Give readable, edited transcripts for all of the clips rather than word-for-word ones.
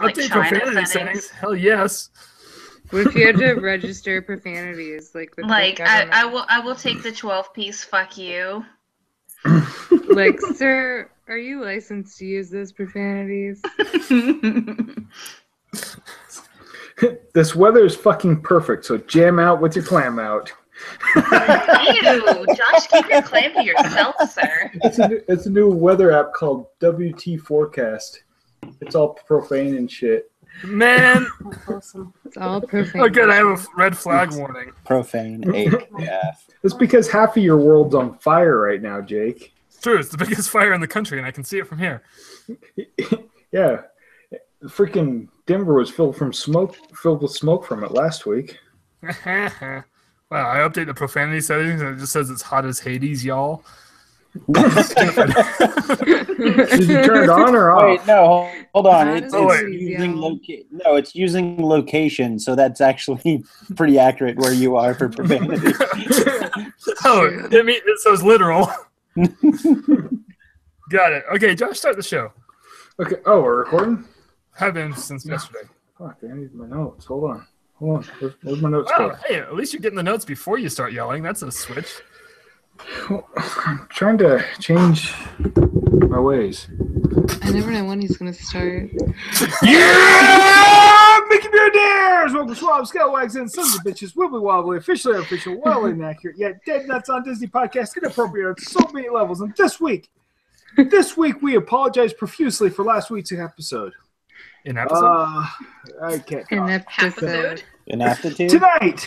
like Update China profanity settings. Hell yes. What if you had to register profanities? Like I will take the 12-piece fuck you. Like, sir, are you licensed to use those profanities? This weather is fucking perfect, so jam out with your clam out. Ew, Josh, keep your clam to yourself, sir. It's a new weather app called WT Forecast. It's all profane and shit. Man. Awesome. It's all profane. Oh, good. I have a red flag warning. Profane AF. It's because half of your world's on fire right now, Jake. It's true. It's the biggest fire in the country, and I can see it from here. Yeah. Freaking Denver was filled with smoke from it last week. Wow, I update the profanity settings, and it just says it's hot as Hades, y'all. Did you turn it on or off? Wait, no, hold on. How It's does it using it's using location, so that's actually pretty accurate where you are for profanity. Oh, it says literal. Got it. Okay, Josh, start the show. Okay. Oh, we're recording? Have been since yesterday. Fuck, I need my notes. Hold on. Where's my notes Wow, go? hey, at least you're getting the notes before you start yelling. That's a switch. I'm trying to change my ways. I never know when he's going to start. Yeah! Mickey Bear Dares! Welcome to Swab, Scalawags, and Sons of Bitches, Wibbly Wobbly, officially unofficial, well inaccurate, yet dead nuts on Disney podcast, inappropriate on so many levels. And this week we apologize profusely for last week's episode. An episode? I can't An talk. episode. Inaptitude? Tonight,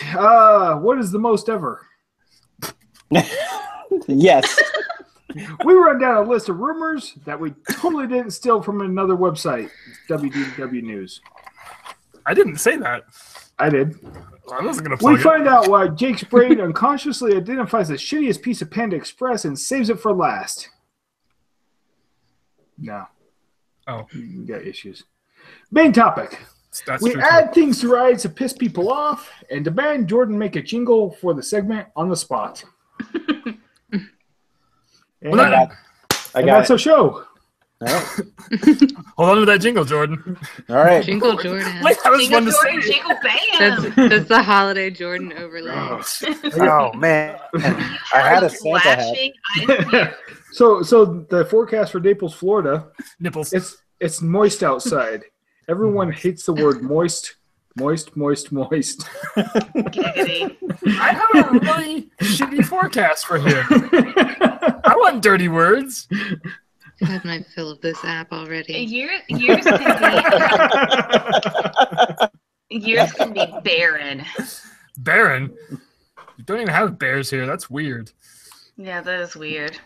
what is the most ever? Yes. We run down a list of rumors that we totally didn't steal from another website, WDW News. I didn't say that. I did. I wasn't going to We plug it. find out why Jake's brain unconsciously identifies the shittiest piece of Panda Express and saves it for last. No. Oh. You got issues. Main topic. That's We true. add things to rides to piss people off and demand Jordan make a jingle for the segment on the spot. And, Well, I and got that's it. our show. All right. Hold on to that jingle, Jordan. All right. Jingle Jordan. Wait, I was Jingle one to Jordan, say. jingle bam. That's the holiday Jordan overlay. Oh, man. I had a Santa hat. Flashing eyes. So the forecast for Naples, Florida, Nipples. it's moist outside. Everyone hates the word moist. Moist. Giggity. I have a really shitty forecast for here. I want dirty words. I've had my fill of this app already. Yours can be barren. Baron. You don't even have bears here. That's weird. Yeah, that is weird.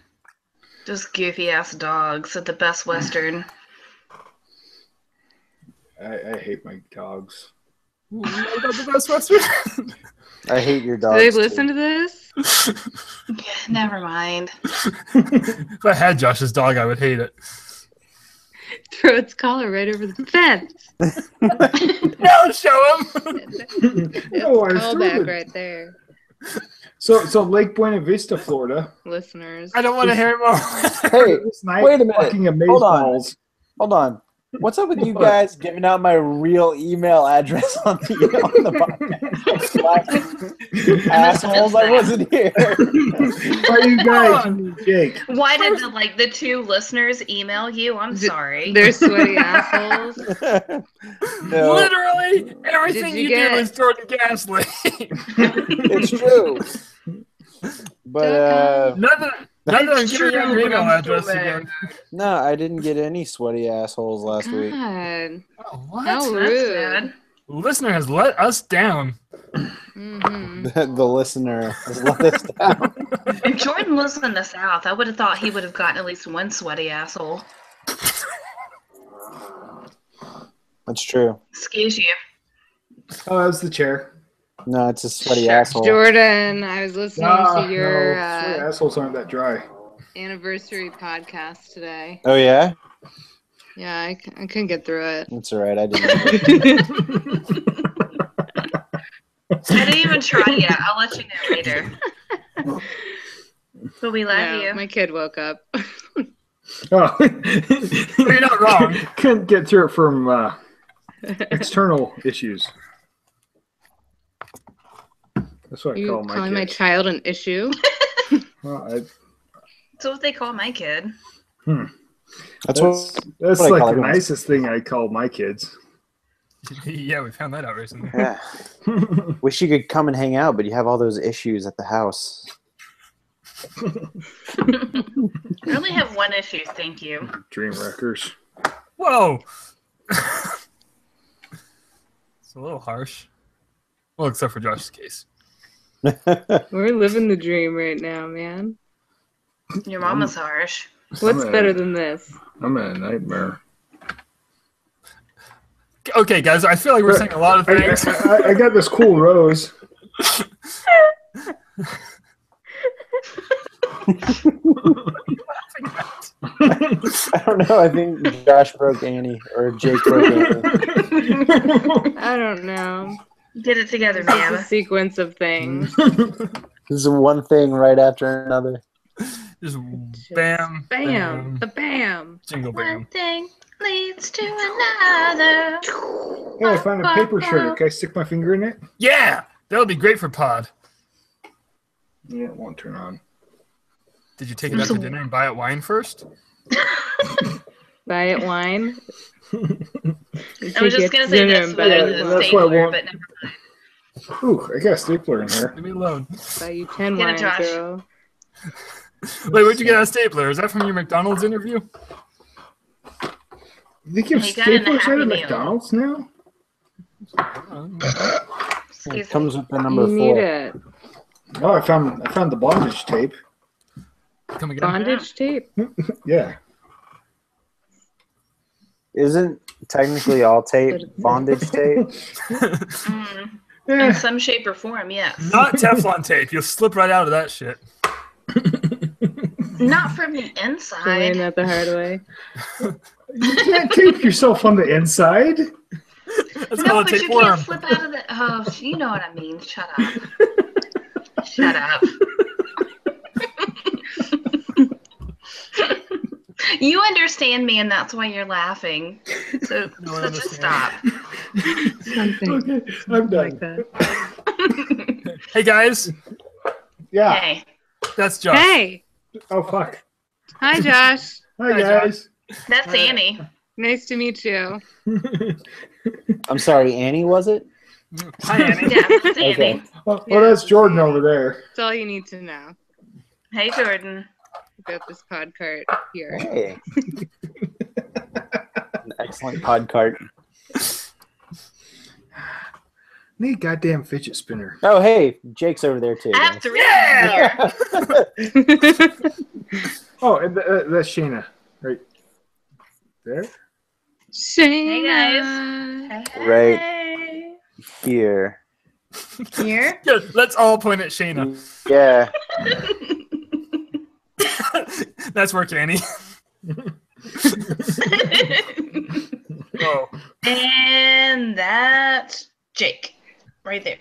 Just goofy ass dogs at the Best Western. I hate my dogs. Ooh, about the Best Western? I hate your Do dogs. they too. listen to this? Never mind. If I had Josh's dog, I would hate it. Throw its collar right over the fence. No, show him. No, I Call threw back it. right there. So Lake Buena Vista, Florida. Listeners. I don't want to hear more. Hey, This night, wait a minute. fucking amazeballs. Hold on. Hold on. What's up with you guys giving out my real email address on the podcast? Assholes, I wasn't here. Why you guys, Jake? Why did the two listeners email you? I'm sorry. They're sweaty assholes. No, Literally, everything Did you you do get- is Jordan Gasly. it's true. But Not that I'm It's giving you true, your but email I'm address still again. no, I didn't get any sweaty assholes last week. God. Oh, what? How That's rude. bad. The listener has let us down. Mm-hmm. The listener has let us down. If Jordan lives in the South, I would have thought he would have gotten at least one sweaty asshole. That's true. Excuse you. Oh, that was the chair. No, it's a sweaty Sure. asshole. Jordan, I was listening to your sweet assholes aren't that dry. anniversary podcast today. Oh, yeah? Yeah, I couldn't get through it. That's all right. I didn't. I didn't even try yet. I'll let you know later. But we love No, you. my kid woke up. Oh, You're not wrong. Couldn't get through it from External issues. That's what I You call my calling my kids. child an issue? Well, That's what they call my kid. That's that's what I like call the everyone's. nicest thing I call my kids. Yeah, we found that out recently. Yeah. Wish you could come and hang out, but you have all those issues at the house. I only have one issue, thank you. Dream wreckers. Whoa! It's a little harsh. Well, except for Josh's case. We're living the dream right now, man. Your mama's harsh. What's I'm better than this? I'm in a nightmare. Okay, guys, I feel like we're saying a lot of things. I got this cool rose. I don't know. I think Josh broke Annie, or Jake broke Annie. I don't know. Get it together, It's a man. sequence of things. This is one thing right after another. Just bam, Bam! The bam! jingle One bam. thing leads to another. Hey, I found a paper shredder. Can I stick my finger in it? Yeah, that would be great for Pod. Yeah, it won't turn on. Did you take it out to dinner and buy it wine first? Buy it wine. I was just gonna say that's better than a That's what I stapler, want. but never mind. Ooh, I got a stapler in here. Leave me alone. Buy you 10 Get it, wines, Josh. girl. Wait, where'd you get a stapler? Is that from your McDonald's interview? They give He got it in a staplers Happy out of Meal. McDonald's now? It Excuse me. comes with the number You need 4. it. Oh, I found the bondage tape. Come again? Bondage tape. Yeah. Isn't technically all tape bondage tape? Mm. Yeah. In some shape or form, yes. Not Teflon tape. You'll slip right out of that shit. Not from the I learned inside. that the hard way. You can't tape yourself on the inside. That's No, called but a you tapeworm. can't slip out of the. Oh, you know what I mean. Shut up. Shut up. You understand me, and that's why you're laughing. So, No, I so just understand. stop. Something Okay, I'm done. like that. Hey guys, Yeah. Hey, that's Josh. Hey! Oh, fuck. Hi, Josh. Hi, Hi, guys. that's Annie. Nice to meet you. I'm sorry, Annie, was it? Hi, Annie. Yeah, that's Annie. Okay. Well, that's Jordan over there. That's all you need to know Hey, Jordan. about this pod cart here. Hey. An excellent pod cart. Need a goddamn fidget spinner. Oh, hey, Jake's over there too. I have three Yeah! here. Oh, and that's Shayna. Right there. Shayna. Hey, Right. hey. Here. Here. Good. Let's all point at Shayna. Yeah. That's work, Annie. Oh, And that's Jake. Right there.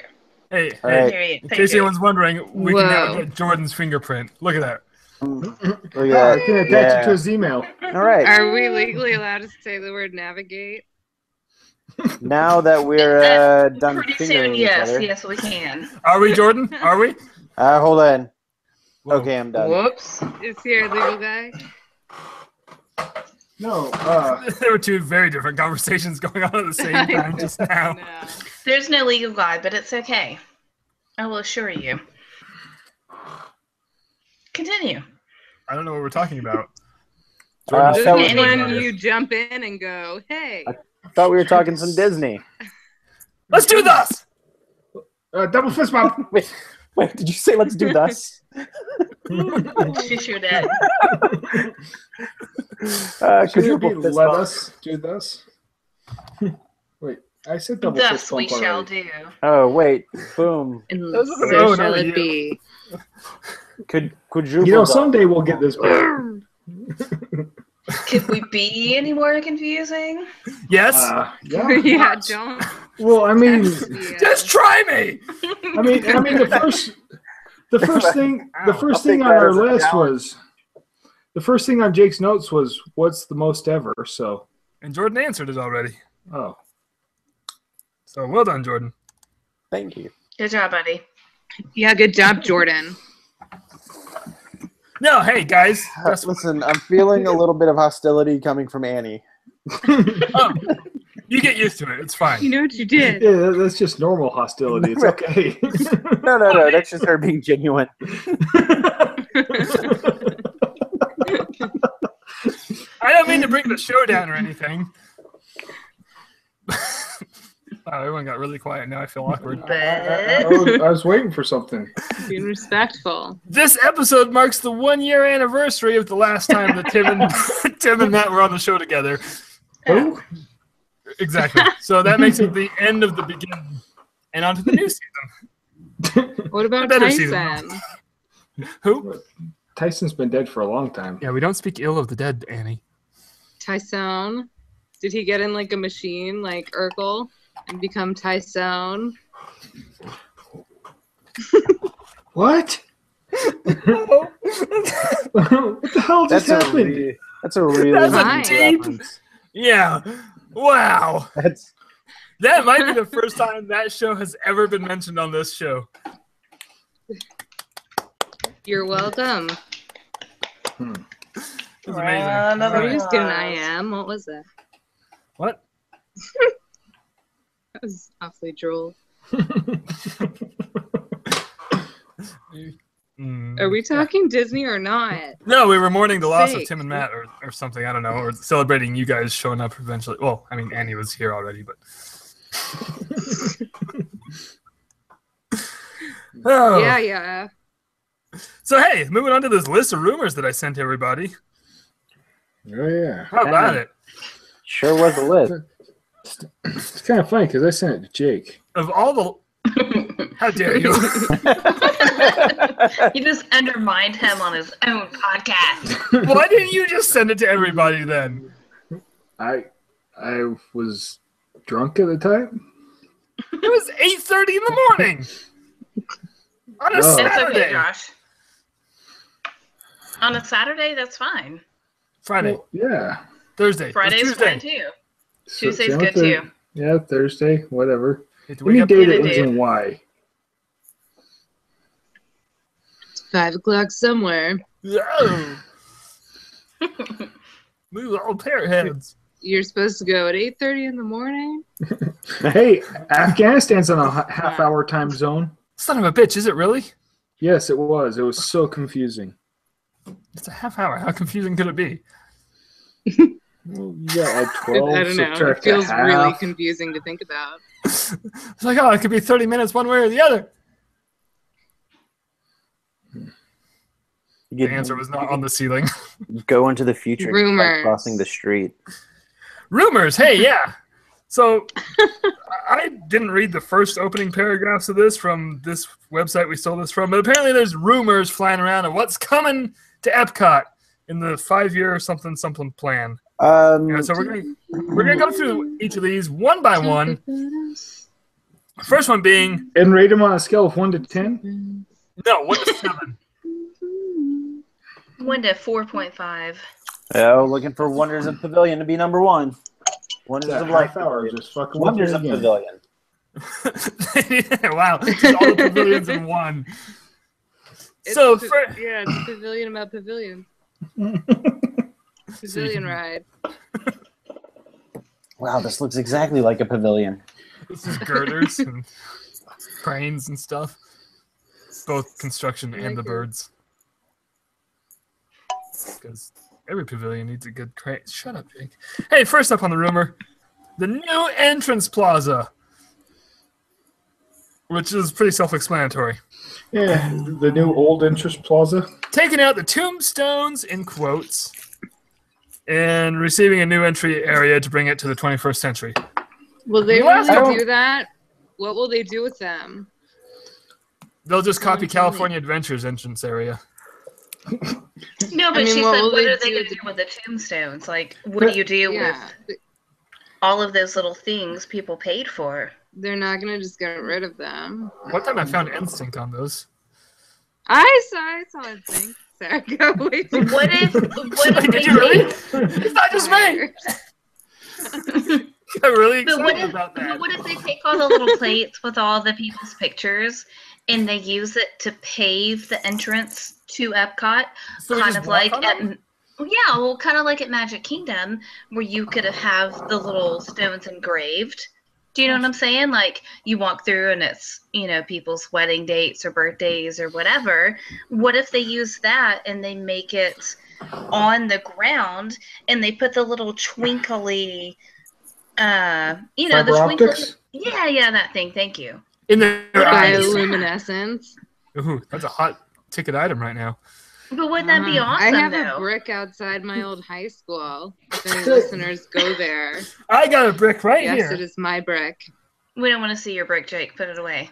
hey, All hey. right. Here he is. In case anyone's wondering, we can now Whoa. get Jordan's fingerprint. Look at that. Look at Oh, I that. can attach Yeah. it to his email. All right. Are we legally allowed to say the word navigate? Now that we're done Pretty fingering soon, each yes, other. yes, we can. Are we, Jordan? Are we? Hold on. Whoa. Okay, I'm done. Whoops. Is he our legal guy? No, There were two very different conversations going on at the same time just now. No. There's no legal guide, but it's okay. I will assure you. Continue. I don't know what we're talking about. I This thought is we- when you jump in and go, hey. thought we were talking some Disney. Let's do this! double fist bump. Wait, did you say let's do this? She sure did. Should it be Quadruple fist let bump. us do this? Wait, I said double fist Thus we bump shall already. do. Oh, wait. Boom. And Those are the- so oh, shall no, it you- be. Quadruple You know, bump. someday we'll get this bit. Could we be any more confusing? Yes? Yeah. Yeah, don't. Well, I mean, Yeah. Just try me! I mean, the first thing I'll on take that our as a list challenge. was the first thing on Jake's notes was what's the most ever. So, And Jordan answered it already. oh, So well done, Jordan. Thank you. Good job, buddy. Yeah, good job, Jordan. No, hey guys. Listen, I'm feeling a little bit of hostility coming from Annie. Oh, you get used to it. It's fine. You know what you did. Yeah, that's just normal hostility. It's okay. No. That's just her being genuine. I don't mean to bring the show down or anything. Wow, everyone got really quiet. Now I feel awkward. I was waiting for something. Being respectful. This episode marks the 1-year anniversary of the last time that Tim and Matt were on the show together. Oh, Exactly. So that makes it the end of the beginning and on to the new season. What about Better Tyson? season. Who? Tyson's been dead for a long time. Yeah, we don't speak ill of the dead, Annie. Tyson? Did he get in like a machine like Urkel and become Tyson? What? What the hell just happened? That's a really That's a nice deep- reference. Yeah. Wow. That's That might be the first time that show has ever been mentioned on this show. You're welcome. It's amazing. Another Were you Alright. just doing IM? What was that? What? That was awfully droll. Are we talking Disney or not? No, we were mourning the loss of Sick. Tim and Matt or something. I don't know. Or celebrating you guys showing up eventually. Well, I mean, Annie was here already, but. Oh. Yeah. So, hey, moving on to this list of rumors that I sent everybody. Oh, yeah. How about it? sure was a list. It's kind of funny because I sent it to Jake. Of all the. How dare you? You just undermined him on his own podcast. Why didn't you just send it to everybody then? I was drunk at the time. It was 8:30 in the morning. On a Oh. It's okay, Saturday. Josh. On a Saturday, that's fine. Friday. Well, yeah. Thursday. Friday's Tuesday. fine too. So- Tuesday's so good the- too. Yeah, Thursday, whatever. Hey, do Any we day get that Yeah, ends dude. in Y. 5 o'clock somewhere. Oh. Move all pair heads. You're supposed to go at 8:30 in the morning? Hey, Afghanistan's on a half-hour time zone. Son of a bitch, is it really? Yes, it was. It was so confusing. It's a half hour. How confusing could it be? Well, you got like 12, I don't know. It subtract feels a half. really confusing to think about. It's like, oh, it could be 30 minutes one way or the other. You The answer was not on the ceiling. go into the future just by Rumors. crossing the street. Rumors. Hey, yeah. So I didn't read the first opening paragraphs of this from this website we stole this from, but apparently there's rumors flying around of what's coming to Epcot in the 5-year something plan. Yeah, so we're gonna go through each of these one by one. First one being And rate them on a scale of 1 to 10? no 1 to 7. 1 to 4.5. Oh, looking for Wonders of Pavilion to be number 1. Wonders That of Life. half hour just fucking Wonders went of through it Pavilion. Wow, just all the pavilions in one. It's So pa- for, yeah, it's pavilion about pavilion. Pavilion ride. Wow, this looks exactly like a pavilion. this is girders and cranes and stuff. Both construction and the birds. Because every pavilion needs a good crane. Shut up, Jake. Hey, first up on the rumor, the new entrance plaza, which is pretty self-explanatory. Yeah, the new old interest plaza. Taking out the tombstones in quotes and receiving a new entry area to bring it to the 21st century. Will they What? really do that? What will they do with them? They'll just copy Someone tell me. California Adventures entrance area. No, but I mean, she what said, will what they are they do going to with do with the tombstones? Like, what do you do Yeah, with all of those little things people paid for? they're not gonna just get rid of them. One time I found Instinct on those. I saw a thing. Sarah, go away. from What if Did they you really? take- It's not just me. got really But what excited if about that. but what if they take all the little plates with all the people's pictures and they use it to pave the entrance to Epcot, So we kind just of walk like on at them? yeah, well, kind of like at Magic Kingdom, where you could have the little stones engraved. Do you know what I'm saying? Like you walk through and it's, people's wedding dates or birthdays or whatever. What if they use that and they make it on the ground and they put the little twinkly, Fiber the twinkly. optics? Yeah, that thing. Thank you. In their eyes. Bioluminescence. Ooh, that's a hot ticket item right now. But wouldn't that be awesome, I have though? a brick outside my old high school. If any listeners go there. I got a brick right Yes, here. it is my brick. We don't want to see your brick, Jake. Put it away.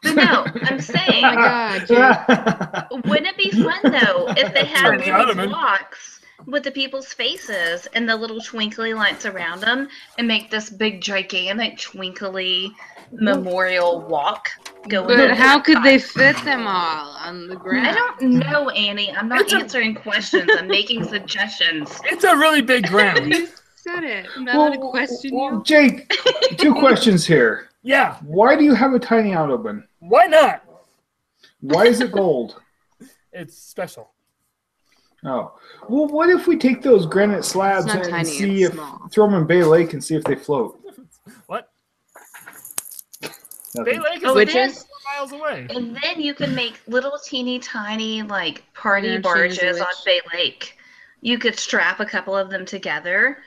But no, I'm saying, Oh my god, Jake. wouldn't it be fun, though, if they had Tiny little ottoman. blocks with the people's faces and the little twinkly lights around them and make this big, gigantic, twinkly memorial walk going But how Epcot? could they fit them all on the ground? I don't know, Annie. I'm not answering questions. I'm making suggestions. It's a really big ground. You said it. I'm not going to question you. Jake, 2 questions here. Yeah, Why do you have a tiny ottoman? why not? Why is it gold? It's special. Oh. Well, what if we take those granite slabs It's not and tiny, see it's if small. throw them in Bay Lake and see if they float? What? Nothing. Bay Lake is Oh, like it 4 is? miles away. And then you can make little teeny tiny like party Interchange barges on which- Bay Lake. You could strap a couple of them together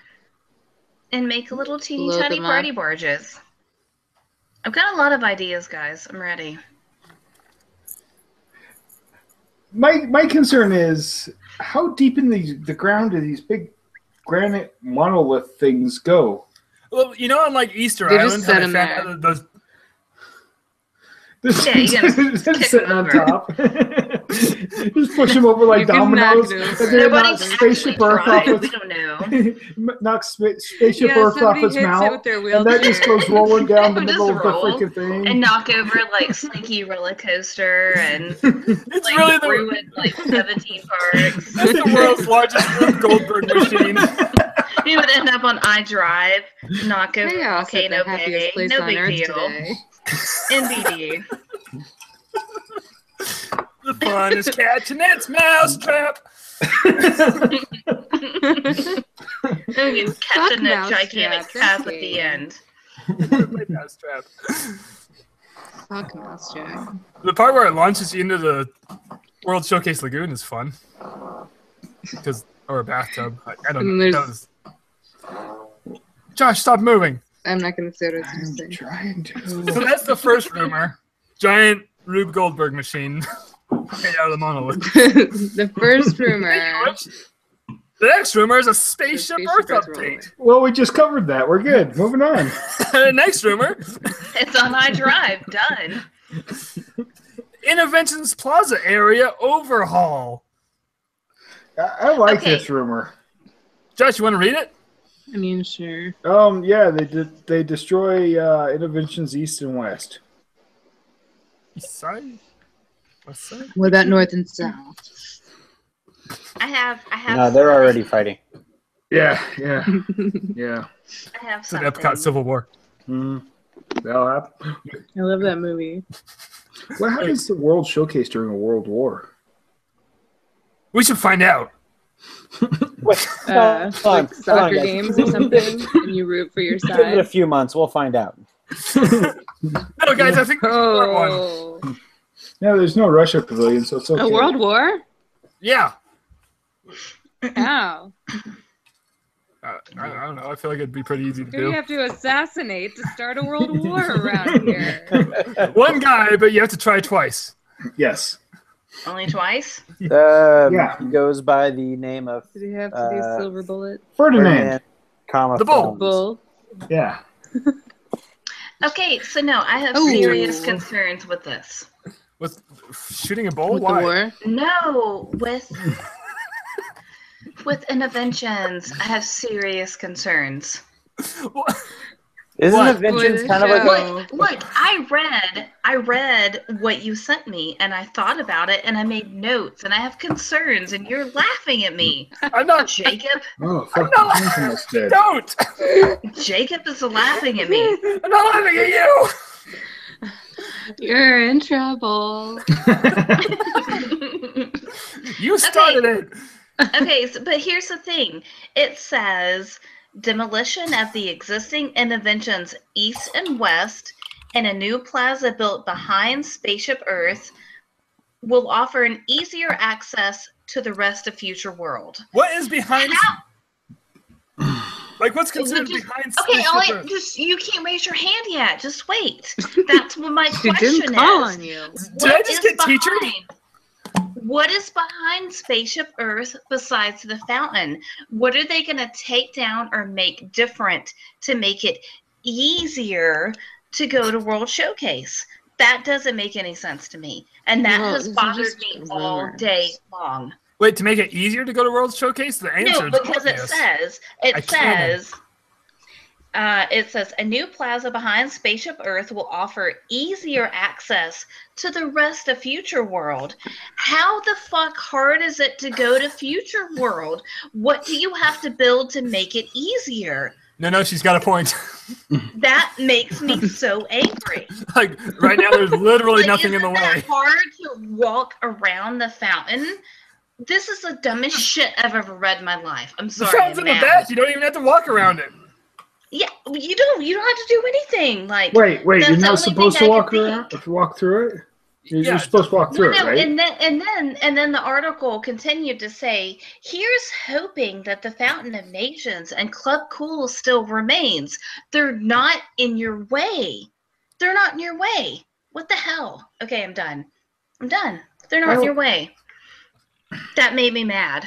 and make little teeny Load tiny them party up. barges. I've got a lot of ideas, guys. I'm ready. My concern is how deep in the ground do these big granite monolith things go? Well, on like Easter They Island, just how set they 'em found there. out those. Yeah, you gotta They're kick sitting them on over. top. Just push them over like You can knock dominoes. it And over. then knock Nobody's actually spaceship Earth off tried. We its don't know. knock spaceship Yeah, Earth off somebody its hits it mouth, with their and wheelchair. that just goes rolling down the Just middle of the roll freaking thing. And knock over like Slinky Roller Coaster and It's like really the ruin like 17 parks. that's the world's largest Rube Goldberg machine. You would end up on iDrive, knock over Chaos at the Volcano happiest Bay. place No on big earth deal. today. NBD. The fun is catching its mousetrap. And you catching that Mousetrap, gigantic that's cap at the gay. end. My mousetrap. Fuck Mousetrap. The part where it launches you into the World Showcase Lagoon is fun. Or a bathtub. I don't And know. there's- Josh, stop moving. I'm not going to say what I was going I'm to say. trying to. So that's the first rumor. Giant Rube Goldberg machine made out of the monolith. The first rumor. The next rumor is a spaceship Spaceship Earth Earth update. Well, we just covered that. We're good. Moving on. The next rumor, It's on iDrive. Done. Interventions Plaza area overhaul. I like Okay. this rumor. Josh, you want to read it? I mean, sure. Yeah, they destroy Interventions East and West. East side? West side? What about North and South? I have. No, they're already fighting. Yeah. Yeah. I have It's an something. Epcot Civil War. That'll happen. I love that movie. What happens to World Showcase during a World War? We should find out. Wait, hold on, Like soccer guys. games or something, and you root for your Give it a side. few months. We'll find out. No, guys, I think there's more one. Oh, Yeah, there's no Russia pavilion, so it's okay. a world war? Yeah. How? I don't know. I feel like it'd be pretty easy to Who do you do. have to assassinate to start a world war around here? One guy, but you have to try twice. Yes. Only twice. Yeah. Goes by the name of Did he have to do Silver Bullet? Ferdinand. comma The bull. films. Bull. Yeah. Okay, so no, I have Ooh. serious concerns with this. With shooting a bull? With Why? the war? No, with interventions, I have serious concerns. What? Isn't What? Inventions With kind of like show. a... Look, I read what you sent me, and I thought about it, and I made notes, and I have concerns, and you're laughing at me, I'm not. Jacob. Oh, fuck. I'm not- John's almost dead. Don't. Jacob is laughing at me. I'm not laughing at you. You're in trouble. You started it. Okay, but here's the thing. It says demolition of the existing interventions east and west and a new plaza built behind Spaceship Earth will offer an easier access to the rest of future world. What is behind? How? Like, what's considered Just- behind? Okay, Spaceship Earth? just you can't raise your hand yet. Just wait. That's what my She question didn't call is. on you. Did I What just is get teachered? behind? What is behind Spaceship Earth besides the fountain? What are they going to take down or make different to make it easier to go to World Showcase? That doesn't make any sense to me. And that Well, has these are bothered just me all rumors. day long. Wait, to make it easier to go to World Showcase? The answer No, is because it obvious. says it says a new plaza behind Spaceship Earth will offer easier access to the rest of Future World. How the fuck hard is it to go to Future World? What do you have to build to make it easier? No, she's got a point. That makes me so angry. Like, right now, there's literally Like, nothing in the isn't that way. hard to walk around the fountain? This is the dumbest shit I've ever read in my life. I'm The sorry. fountain's in the mad. back. You don't even have to walk around it. Yeah, you don't have to do anything. Like Wait, That's you're the not only supposed thing to I walk can around? think. If you walk through it? You're Yeah, supposed to walk through Well, it, no, right? and then the article continued to say, "Here's hoping that the Fountain of Nations and Club Cool still remains. They're not in your way. They're not in your way. What the hell? Okay, I'm done. I'm done. They're not in Well- your way. That made me mad.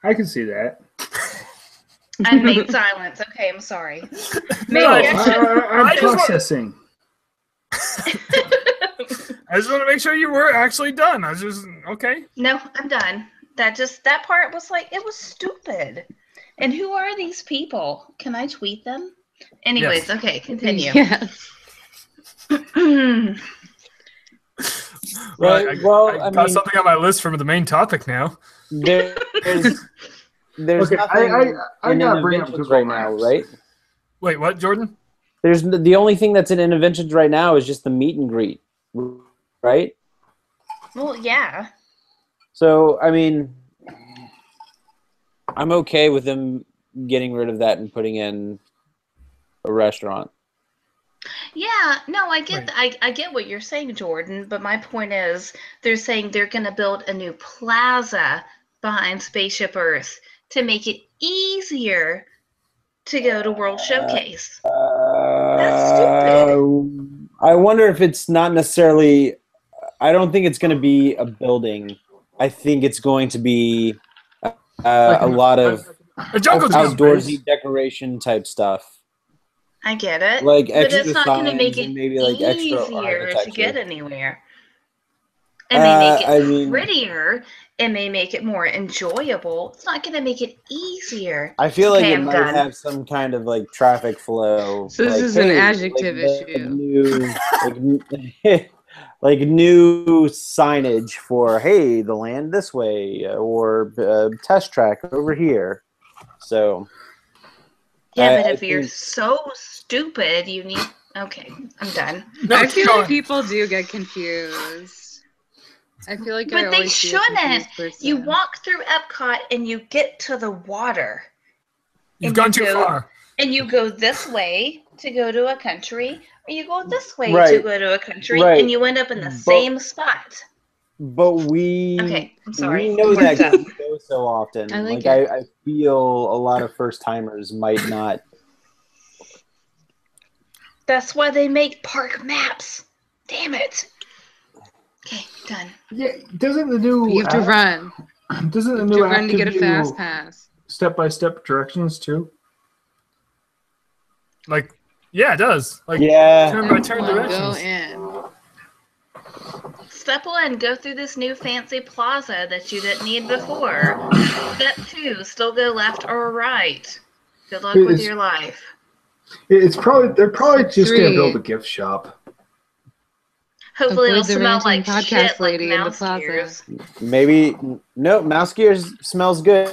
I can see that. I made silence. Okay, I'm sorry. Maybe No, I I- should. I'm I just want- processing. I just want to make sure you were actually done. I was just, okay. No, I'm done. That part was like, it was stupid. And who are these people? Can I tweet them? Anyways, Yes. okay, continue. Yes. Right. Right, well, I I got mean- something on my list for the main topic now. There's Okay, nothing I in gotta bring up Interventions Google right now, Maps. right? Wait, what, Jordan? There's the only thing that's in Interventions right now is just the meet and greet, right? Well, yeah. So, I mean, I'm okay with them getting rid of that and putting in a restaurant. Yeah, no, I get Right. I get what you're saying, Jordan, but my point is they're saying they're going to build a new plaza behind Spaceship Earth to make it easier to go to World Showcase. That's stupid. I wonder if it's not necessarily. I don't think it's going to be a building. I think it's going to be a lot of A jungle gym. outdoorsy decoration type stuff, I get it. like but extra it's not going to make signs it and maybe like extra easier to architecture. get anywhere. It may make it I mean- prettier. It may make it more enjoyable. It's not going to make it easier. I feel like Okay, it I'm might done. have some kind of like traffic flow. So this like, is an hey, adjective like, issue. New, like new signage for hey, the land this way or test track over here. So Yeah, I- but I if you're think- so stupid, you need. Okay, I'm done. No, I keep feel going. like people do get confused. I feel like I But they always see a shouldn't. confused person. You walk through Epcot and you get to the water. You've and gone you too go- far. And you go this way to go to a country, or you go this way to Right. go to a country, Right. and you end up in the same spot. but we Okay, I'm sorry. we know We're that done. we go so often. I like I feel a lot of first timers might not. That's why they make park maps. Damn it. Okay, done. Yeah, doesn't the new You have to app- run. doesn't the You have new to app run to get a give fast you pass. step-by-step directions too? Like, yeah, it does. Like, Yeah, turn by turn Well, go directions. in. Step 1, go through this new fancy plaza that you didn't need before. Step 2, still go left or right. Good luck with It's- your life. They're probably just gonna 3. build a gift shop. Hopefully it'll Avoid the smell ranting like podcast shit like lady in the mouse plaza. gears. Maybe no. Mouse Gears smells good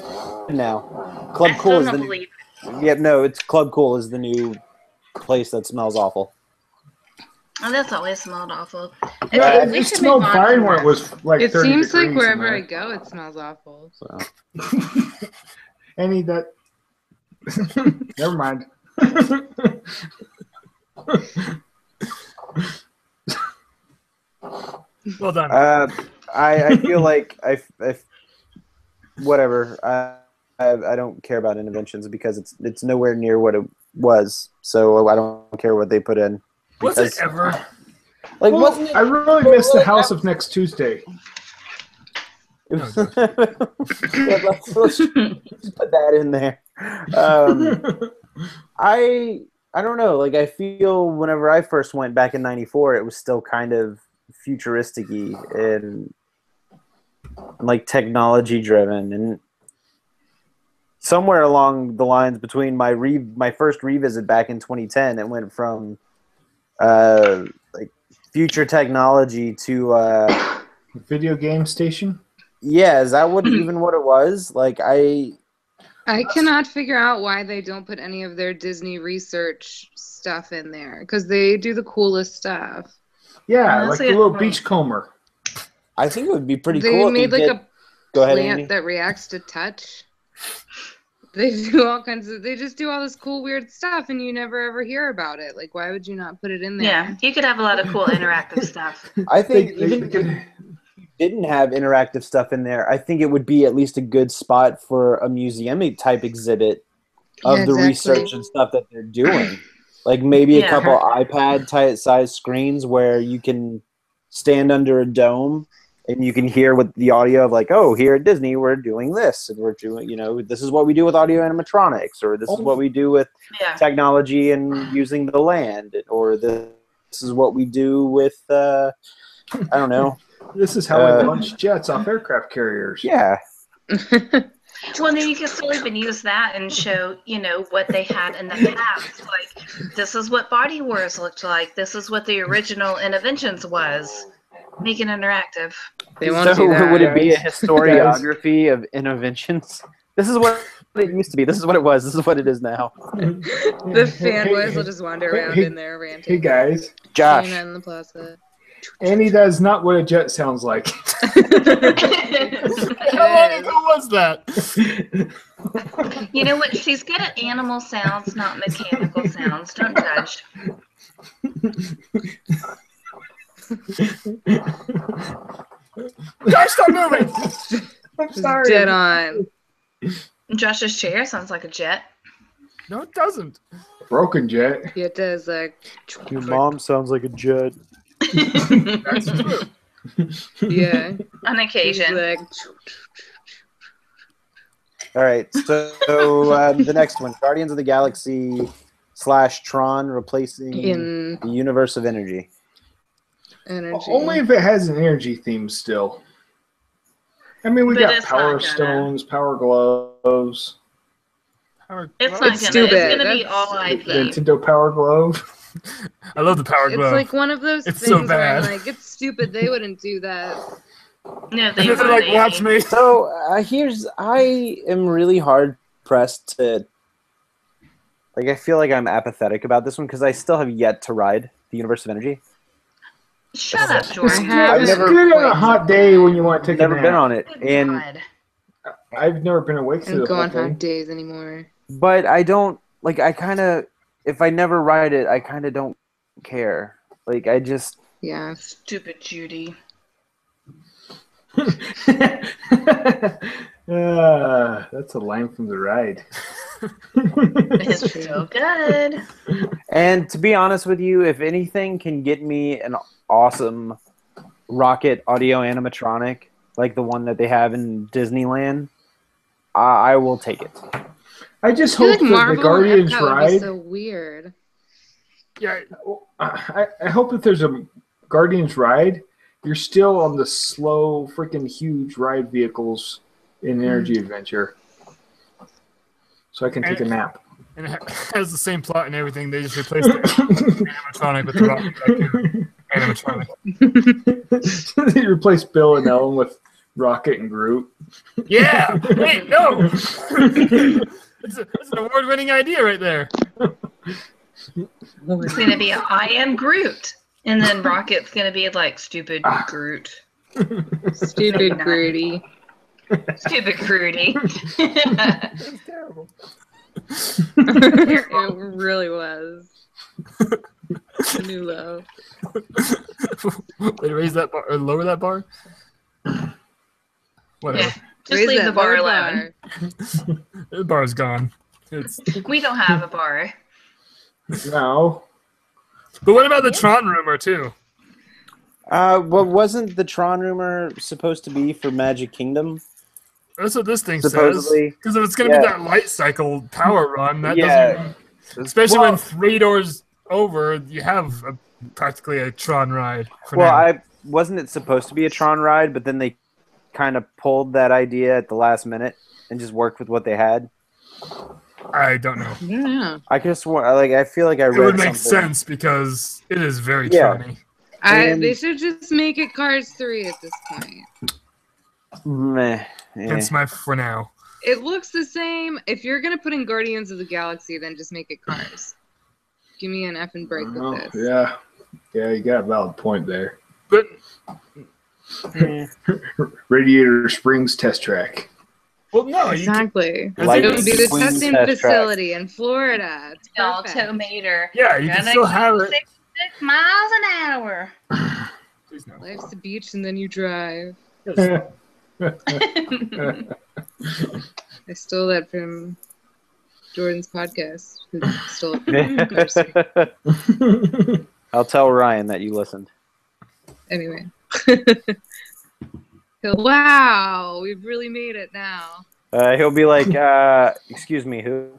now. Club I Cool still is don't the new. believe Yep, no, it's Club Cool is the new place that smells awful. Oh, that's always smelled awful. Yeah, We it should smelled move on fine from when it this. was like It 30 seems like degrees wherever in I there. go, it smells awful. So. Any that. Never mind. Well done. I feel like I whatever. I don't care about interventions because it's nowhere near what it was. So I don't care what they put in. Was it because- ever? Like Well, wasn't it? I really missed the House of Next Tuesday. Yeah, let's just put that in there. I don't know. Like I feel whenever I first went back in '94, it was still kind of futuristic-y and like technology driven, and somewhere along the lines between my first revisit back in 2010, it went from like future technology to Video game station. yeah, is that what even what it was? Like I cannot figure out why they don't put any of their Disney research stuff in there because they do the coolest stuff. Yeah, That's like a the good little point. beachcomber. I think it would be pretty They cool. if made they like did- a Go ahead, Andy. plant that reacts to touch. They do all kinds of. They just do all this cool, weird stuff, and you never ever hear about it. Like, why would you not put it in there? Yeah, you could have a lot of cool interactive stuff. I think They even if could- you didn't have interactive stuff in there, I think it would be at least a good spot for a museum type exhibit of Yeah, the exactly. research and stuff that they're doing. Like maybe a Yeah. couple iPad type size screens where you can stand under a dome and you can hear what the audio of like, oh, here at Disney we're doing this and we're doing, this is what we do with audio animatronics, or this is what we do with Yeah. technology and using the land, or this is what we do with I don't know. This is how we launch jets off aircraft carriers. Yeah. Well, then you can still even use that and show, what they had in the past. Like, this is what Body Wars looked like. This is what the original Interventions was. Make it interactive. They won't So do that. would it be a guys. historiography of interventions? This is what it used to be. This is what it was. This is what it is now. The fanboys will just wander around hey, in there Hey ranting. guys, Josh, Saying that in the plaza. Annie, that is not what a jet sounds like. How long ago was that? You know what? She's good at animal sounds, not mechanical sounds. Don't judge. Josh, stop moving! I'm Just sorry. dead on. Josh's chair sounds like a jet. No, it doesn't. Broken jet. It does like. your mom sounds like a jet. That's true. Yeah. On She's occasion. like. All right. So the next one, Guardians of the Galaxy / Tron replacing In the universe of energy. energy. Only if it has an energy theme still. I mean, we But got it's power not gonna. stones, power gloves, Howard- It's well, not It's gonna. stupid. It's gonna be That's all IP. Nintendo Power Glove. I love the power It's glove. like one of those It's things so where I'm bad. like, it's stupid. They wouldn't do that. No, and they then they're like, won't, watch Amy. me. So I am really hard pressed to. Like, I feel like I'm apathetic about this one because I still have yet to ride the universe of energy. Shut up, It's Jordan. have good, it's never good on a quite hot day when you want to take Never a been nap. on it, Good and God. I've never been awake I through don't the go whole on hot thing. days anymore. but I don't like. I kind of, if I never ride it, I kind of don't care. Like, I just. Yeah. Stupid Judy. That's a line from the ride. It's so good. And to be honest with you, if anything can get me an awesome rocket audio animatronic like the one that they have in Disneyland, I will take it. I just I feel hope like that Marvel the Guardians and Epcot would be ride. so weird. Yeah, I hope if there's a Guardians ride, you're still on the slow, freaking huge ride vehicles in Energy Adventure. So I can take a nap. and it has the same plot and everything. They just replaced the animatronic with the Rocket Raccoon animatronic. They replaced Bill and Ellen with Rocket and Groot. Yeah. Wait, no. It's an award-winning idea right there. It's gonna be I am Groot, and then Rocket's gonna be like stupid Groot. Stupid Grooty. Stupid Grooty. It's terrible. It really was. New low. They raise that bar or lower that bar. Whatever. Yeah, just leave the bar alone. The bar's gone. We don't have a bar. No. But what about the Tron rumor too? Well, wasn't the Tron rumor supposed to be for Magic Kingdom? That's what this thing Supposedly. says. Because if it's going to be that light cycle power run, that Yeah. doesn't. Especially when 3 doors over, you have practically a Tron ride. Wasn't it supposed to be a Tron ride, but then they kind of pulled that idea at the last minute and just worked with what they had? I don't know. Yeah. I feel like I read It would make something. sense because it is very Yeah. Tron-y. They should just make it Cars 3 at this point. Meh. Hence my for now. It looks the same. If you're gonna put in Guardians of the Galaxy, then just make it Cars. Give me an effing break Oh, with this. yeah. Yeah, you got a valid point there. But Radiator Springs test track. well, no, Exactly. Like It would be the Queen's testing test track. facility in Florida. It's perfect. Altimeter. yeah, you can still have it. 66 miles an hour. Please no. Life's the beach and then you drive. I stole that from Jordan's podcast. Who stole it from Cars 3. I'll tell Ryan that you listened. Anyway. Wow, we've really made it now. He'll be like, excuse me, who?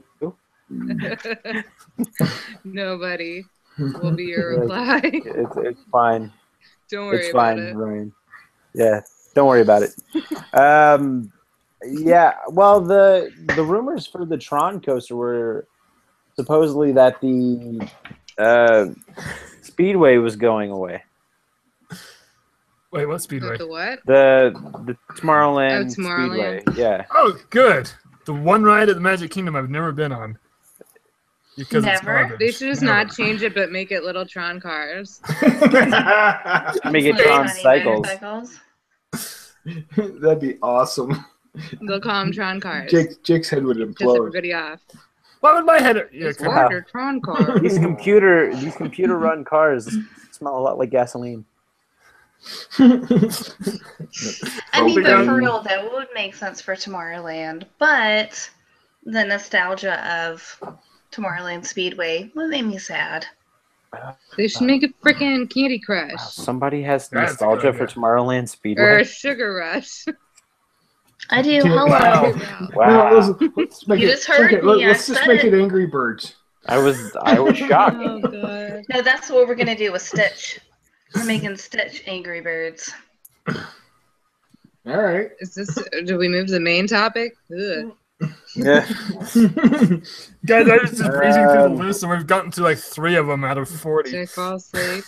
Nobody will be your reply. It's fine. Don't worry It's about fine, it. Ryan. Yeah, don't worry about it. Yeah, well, the rumors for the Tron coaster were supposedly that the Speedway was going away. Wait, what Speedway? The what? The Tomorrowland, Oh, Tomorrowland. Speedway. Yeah. Oh, good. The one ride at the Magic Kingdom I've never been on. Because it's Never? garbage. They should just not change it, but make it little Tron cars. Make it Little Tron tiny Cycles. motorcycles. That'd be awesome. They'll call them Tron cars. Jake's head would Piss implode. everybody off. Why would my head? Yeah, It's come on. water Tron cars. These computer run cars smell a lot like gasoline. I mean, but down. for real, that would make sense for Tomorrowland. But the nostalgia of Tomorrowland Speedway would make me sad. They should make a freaking Candy Crush Somebody has That's nostalgia good, for yeah. Tomorrowland or Speedway. a Sugar Rush. I do. Yeah. Hello. Wow. Wow, No, let's make You it. just heard fuck it, me, I let's just said make it. it Angry Birds. I was shocked. Oh god. No, that's what we're gonna do with Stitch. We're making Stitch Angry Birds. All right. Is this? Do we move to the main topic? Ugh. Yeah. Guys, I was just breezing through the list, and we've gotten to like 3 of them out of Did I 40. fall asleep?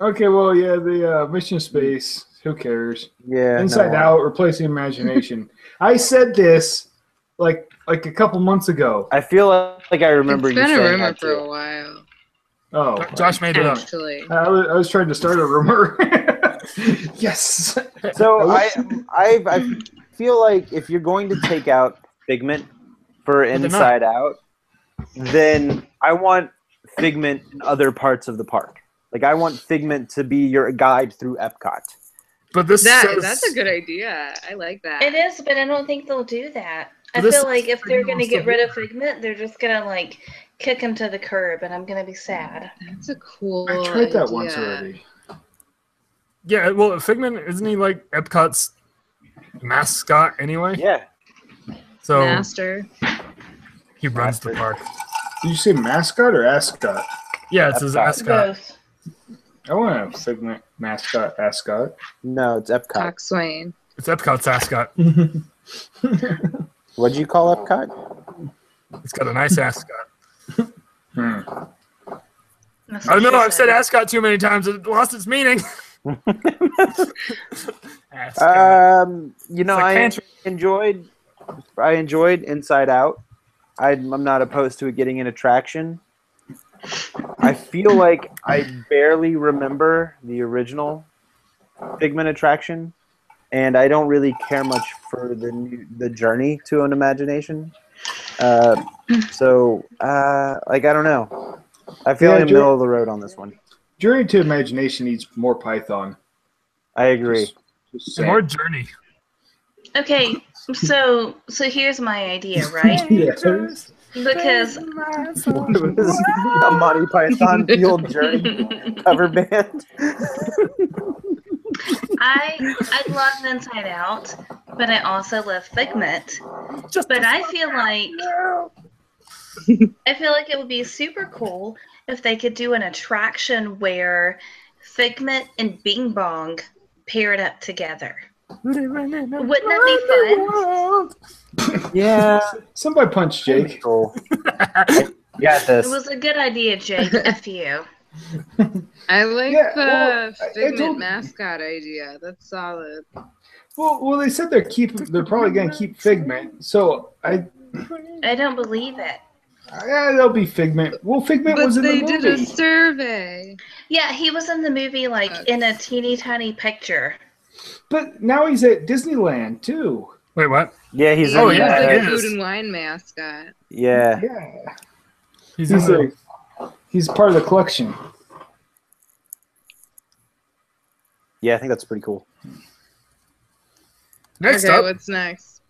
Okay. Well, yeah. The Mission Space. Who cares? Yeah. Inside no. Out, replacing imagination. I said this like a couple months ago. I feel like I remember It's you been a saying rumor that for a too. while, Oh, Josh made it up. actually. I was trying to start a rumor. Yes. So I feel like if you're going to take out Figment for they're not. Inside Out, then I want Figment in other parts of the park. Like I want Figment to be your guide through Epcot. But this says, That's a good idea. I like that. It is, but I don't think they'll do that. I This feel like if they're freaking gonna wants get to rid do of Figment, they're just gonna like kick him to the curb, and I'm gonna be sad. That's a cool I tried that idea. once already. Yeah, well, Figment, isn't he like Epcot's mascot anyway? Yeah. So Master. he runs the park. Did you say mascot or ascot? Yeah, it's his Epcot. mascot. Both. I want a Figment mascot ascot. No, it's Epcot. Coxswain. It's Epcot's ascot. What'd you call Epcot? It's got a nice ascot. That's I what don't know. she I've said ascot too many times. It lost its meaning. Ascot. You know, It's like I pantry. enjoyed Inside Out. I'm not opposed to it getting an attraction. I feel like I barely remember the original Figment attraction, and I don't really care much for the journey to an imagination. So, I don't know. I feel like I'm middle of the road on this one. Journey to Imagination needs more Python. I agree. Just And more saying. journey. Okay, so here's my idea, right? Yes. Because It was a Monty Python Field Journey cover band. I love Inside Out, but I also love Figment. But I feel like it would be super cool if they could do an attraction where Figment and Bing Bong paired up together. Wouldn't that be fun? Yeah. Somebody punch Jake. Cool. Got this. It was a good idea, Jake. F you. I like Yeah, the well, I Figment told- mascot idea. That's solid. Well, they said they're probably going to keep Figment. So I don't believe it. they'll be Figment. Well, Figment But was in they the did movie. a survey. Yeah, he was in the movie like in a teeny tiny picture. But now he's at Disneyland too. Wait, what? Yeah, he's Oh, in yeah, He's he the is. food and wine mascot. Yeah. Yeah, He's in the, he's part of the collection. Yeah, I think that's pretty cool. next Okay, up, what's next?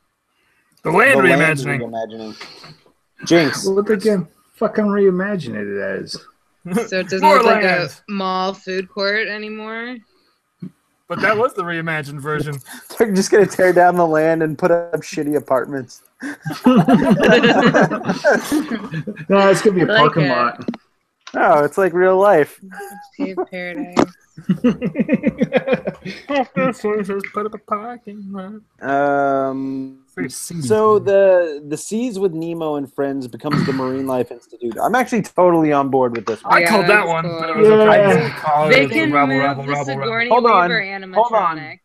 the land The land reimagining. reimagining. Jinx. What they can fucking reimagine it as? So it doesn't More look like a land. mall food court anymore. But that was the reimagined version. They're just going to tear down the land and put up shitty apartments. No, it's gonna be a I like parking it. lot. Oh, it's like real life. Cave Paradise. Put up a parking lot. Very singy. So the Seas with Nemo and Friends becomes the Marine Life Institute. I'm actually totally on board with this one. I Yeah, called that that's one, cool. but it was Yeah. okay. I didn't call it. They It was can rabble, move rabble, the rabble, Sigourney rabble. Hold on, Weaver hold on. animatronic.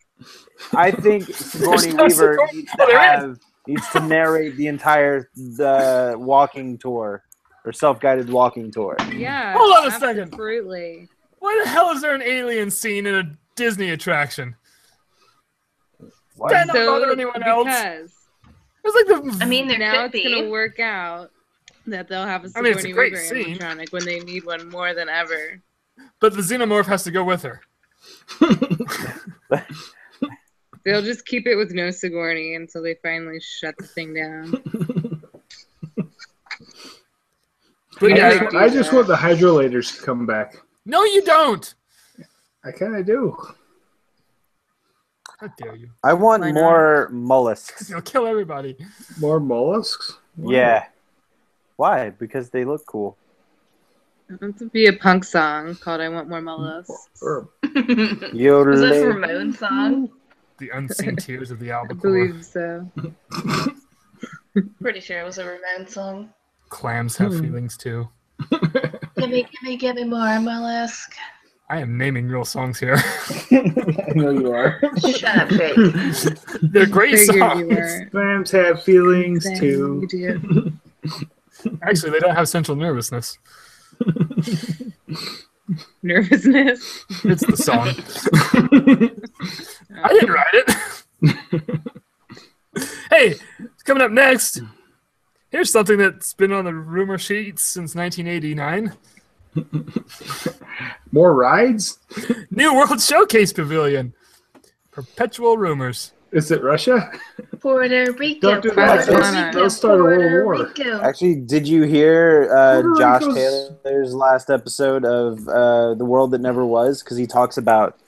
I think Sigourney no Weaver Sigourney- needs Oh, to there is. needs to narrate the entire walking tour or self-guided walking tour. Yeah. Hold on a second. Absolutely. Why the hell is there an alien scene in a Disney attraction? What? That not bother anyone else? Because It's like the. I mean, there now could it's going to be. work out that they'll have a I mean, it's a Sigourney great Weaver scene. animatronic when they need one more than ever. but the xenomorph has to go with her. They'll just keep it with no Sigourney until they finally shut the thing down. But Yeah, yeah, do I just that. want the hydrolators to come back. no, you don't. I kind of do. How dare you? I want Why not? more mollusks. You'll kill everybody. More mollusks? Yeah. Why? Because they look cool. It would be a punk song called I Want More Mollusks. Or Was this a Yodeling. Ramon song? The unseen tears of the I albacore. believe so. Pretty sure it was a Ramon song. Clams have feelings too. Give me more mollusk. I am naming real songs here. I know you are. Shut up, Jake. They're great Figured you songs. were. Clams have feelings Thank too. you. Actually, they don't have central nervousness. Nervousness. It's the song. I didn't write it. Hey, coming up next, here's something that's been on the rumor sheets since 1989. More rides? New World Showcase Pavilion. Perpetual rumors. Is it Russia? Puerto Rico. Don't do that. Puerto Let's- Rico, let's start a world Puerto war. Rico. Actually, did you hear Puerto Josh Rico's- Taylor's last episode of The World That Never Was? Because he talks about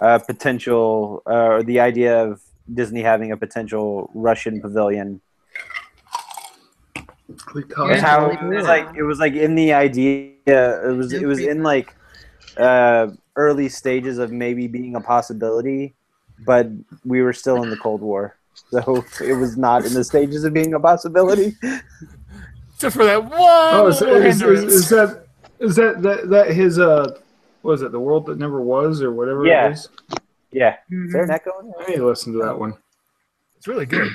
potential, or the idea of Disney having a potential Russian pavilion. We call Yeah, That's it how totally it was cool. like. It was like in the idea. It was in like early stages of maybe being a possibility, but we were still in the Cold War, so it was not in the stages of being a possibility. Except for that one Oh, little hindrance. is that his what is it? The World That Never Was or whatever Yeah. it is? Yeah. Mhm. Is there an echo in I there? need to listen to that one. It's really good.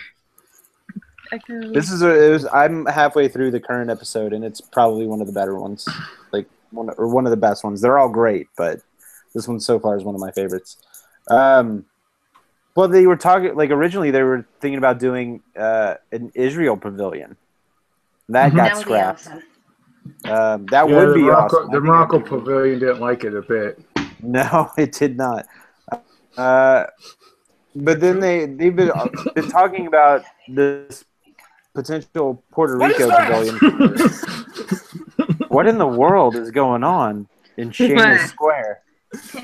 This is I'm halfway through the current episode, and it's probably one of the better ones, like one of the best ones. They're all great, but this one so far is one of my favorites. Well, they were talking originally they were thinking about doing an Israel pavilion. That got That would be scrapped. awesome. That would be awesome. I The think Morocco that'd be cool. Pavilion didn't like it a bit. No, it did not. But then they've been talking about this potential Puerto What is Rico that? pavilion. What in the world is going on in Shameless What? Square?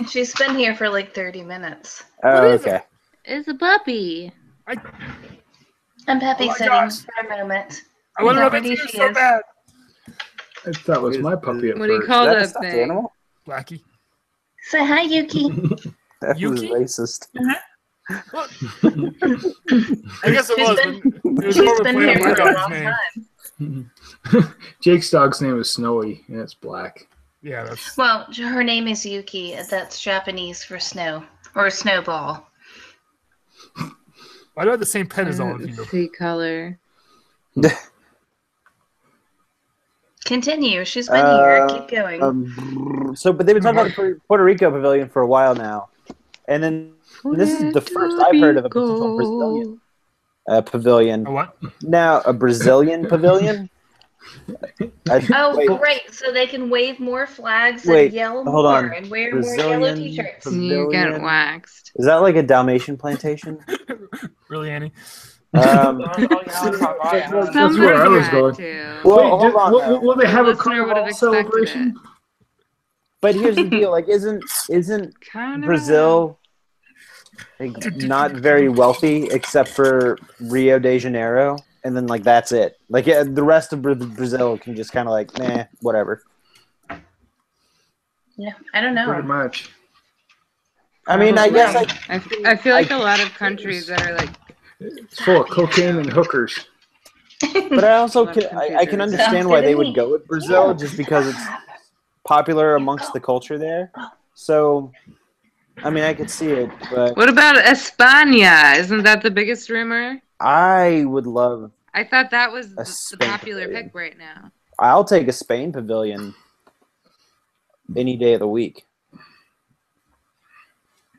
She's been here for like 30 minutes. Oh, is okay. It's a puppy. I'm Peppy Oh my sitting gosh. for a moment. I want to rub Already into you she so is. bad. I thought it was my puppy at What do you first. call Is that a that stuffed thing? animal? Blackie. Say hi, Yuki. That Yuki? was racist. Well, I guess it She's was. been- But it was She's more of a been play here on my for a dog's long name. time. Jake's dog's name is Snowy, and it's black. Yeah, that's Well, her name is Yuki. That's Japanese for snow or snowball. why do I have the same pet as all of you? See color. Continue. She's been here. Keep going. But they've been talking about the Puerto Rico pavilion for a while now, and then this is the first I've heard of a potential Brazilian pavilion. A what? Now, a Brazilian pavilion? Oh, wait, great. So they can wave more flags Wait, and yell hold more on. and wear more yellow Brazilian t-shirts. You get Pavilion? waxed. Is that like a Dalmatian plantation? Really, Annie? Um, That's Some where I was had going. to. Well, Wait, hold on, though. will they have The a listener would have carnival expected celebration? but here's the deal: like, isn't Kinda. Brazil not very wealthy except for Rio de Janeiro, and then like that's it. Like the rest of Brazil can just kind of like, nah, whatever. Yeah, I don't Pretty know. much. I mean, I guess I feel like a lot of countries that are like It's full of cocaine and hookers. but I also A lot of can countries I can are- understand Sounds why good to they me. would go with Brazil just because it's popular amongst the culture there. So, I mean, I could see it, but What about España? Isn't that the biggest rumor? I would love. I thought that was the Spain popular pavilion. pick right now. I'll take a Spain pavilion any day of the week.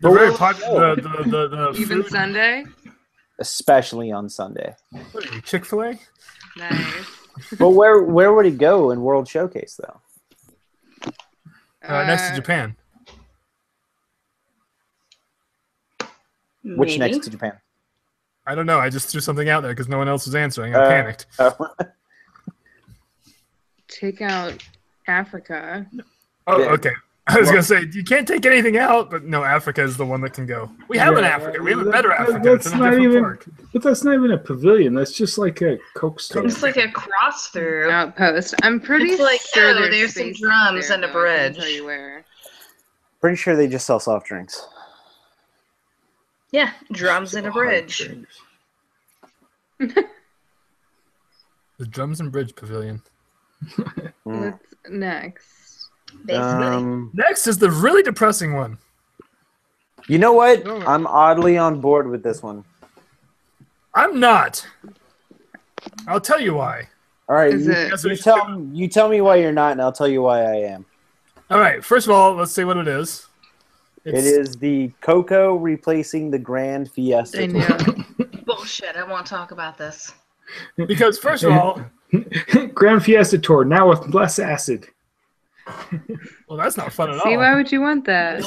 They're very Well, popular. The Even food. Sunday? Especially on Sunday. What are you, Chick-fil-A? Nice. But where would he go in World Showcase though? Next to Japan. Which Maybe. next to Japan? I don't know. I just threw something out there because no one else was answering. I panicked. Take out Africa. Oh, Yeah. okay. I was gonna say you can't take anything out, but no, Africa is the one that can go. We have an Africa. We have a better Africa. That's It's in a not different even. park. But that's not even a pavilion. That's just like a coke stand. It's like a cross through. Outpost. I'm pretty It's like, sure oh, there's some spaces drums there, and a though. I couldn't bridge. tell you where. Pretty sure they just sell soft drinks. Yeah, drums and a bridge. The Drums and Bridge Pavilion. Mm. What's next? Basically. Next is the really depressing one. You know what? No. I'm oddly on board with this one. I'm not. I'll tell you why. All right, Is it- you tell me why you're not, and I'll tell you why I am. All right. First of all, let's see what it is. It is the Coco replacing the Grand Fiesta. I Tour. know. Bullshit. I won't talk about this. because first of all, Grand Fiesta Tour now with less acid. well, that's not fun at See, all. why would you want that?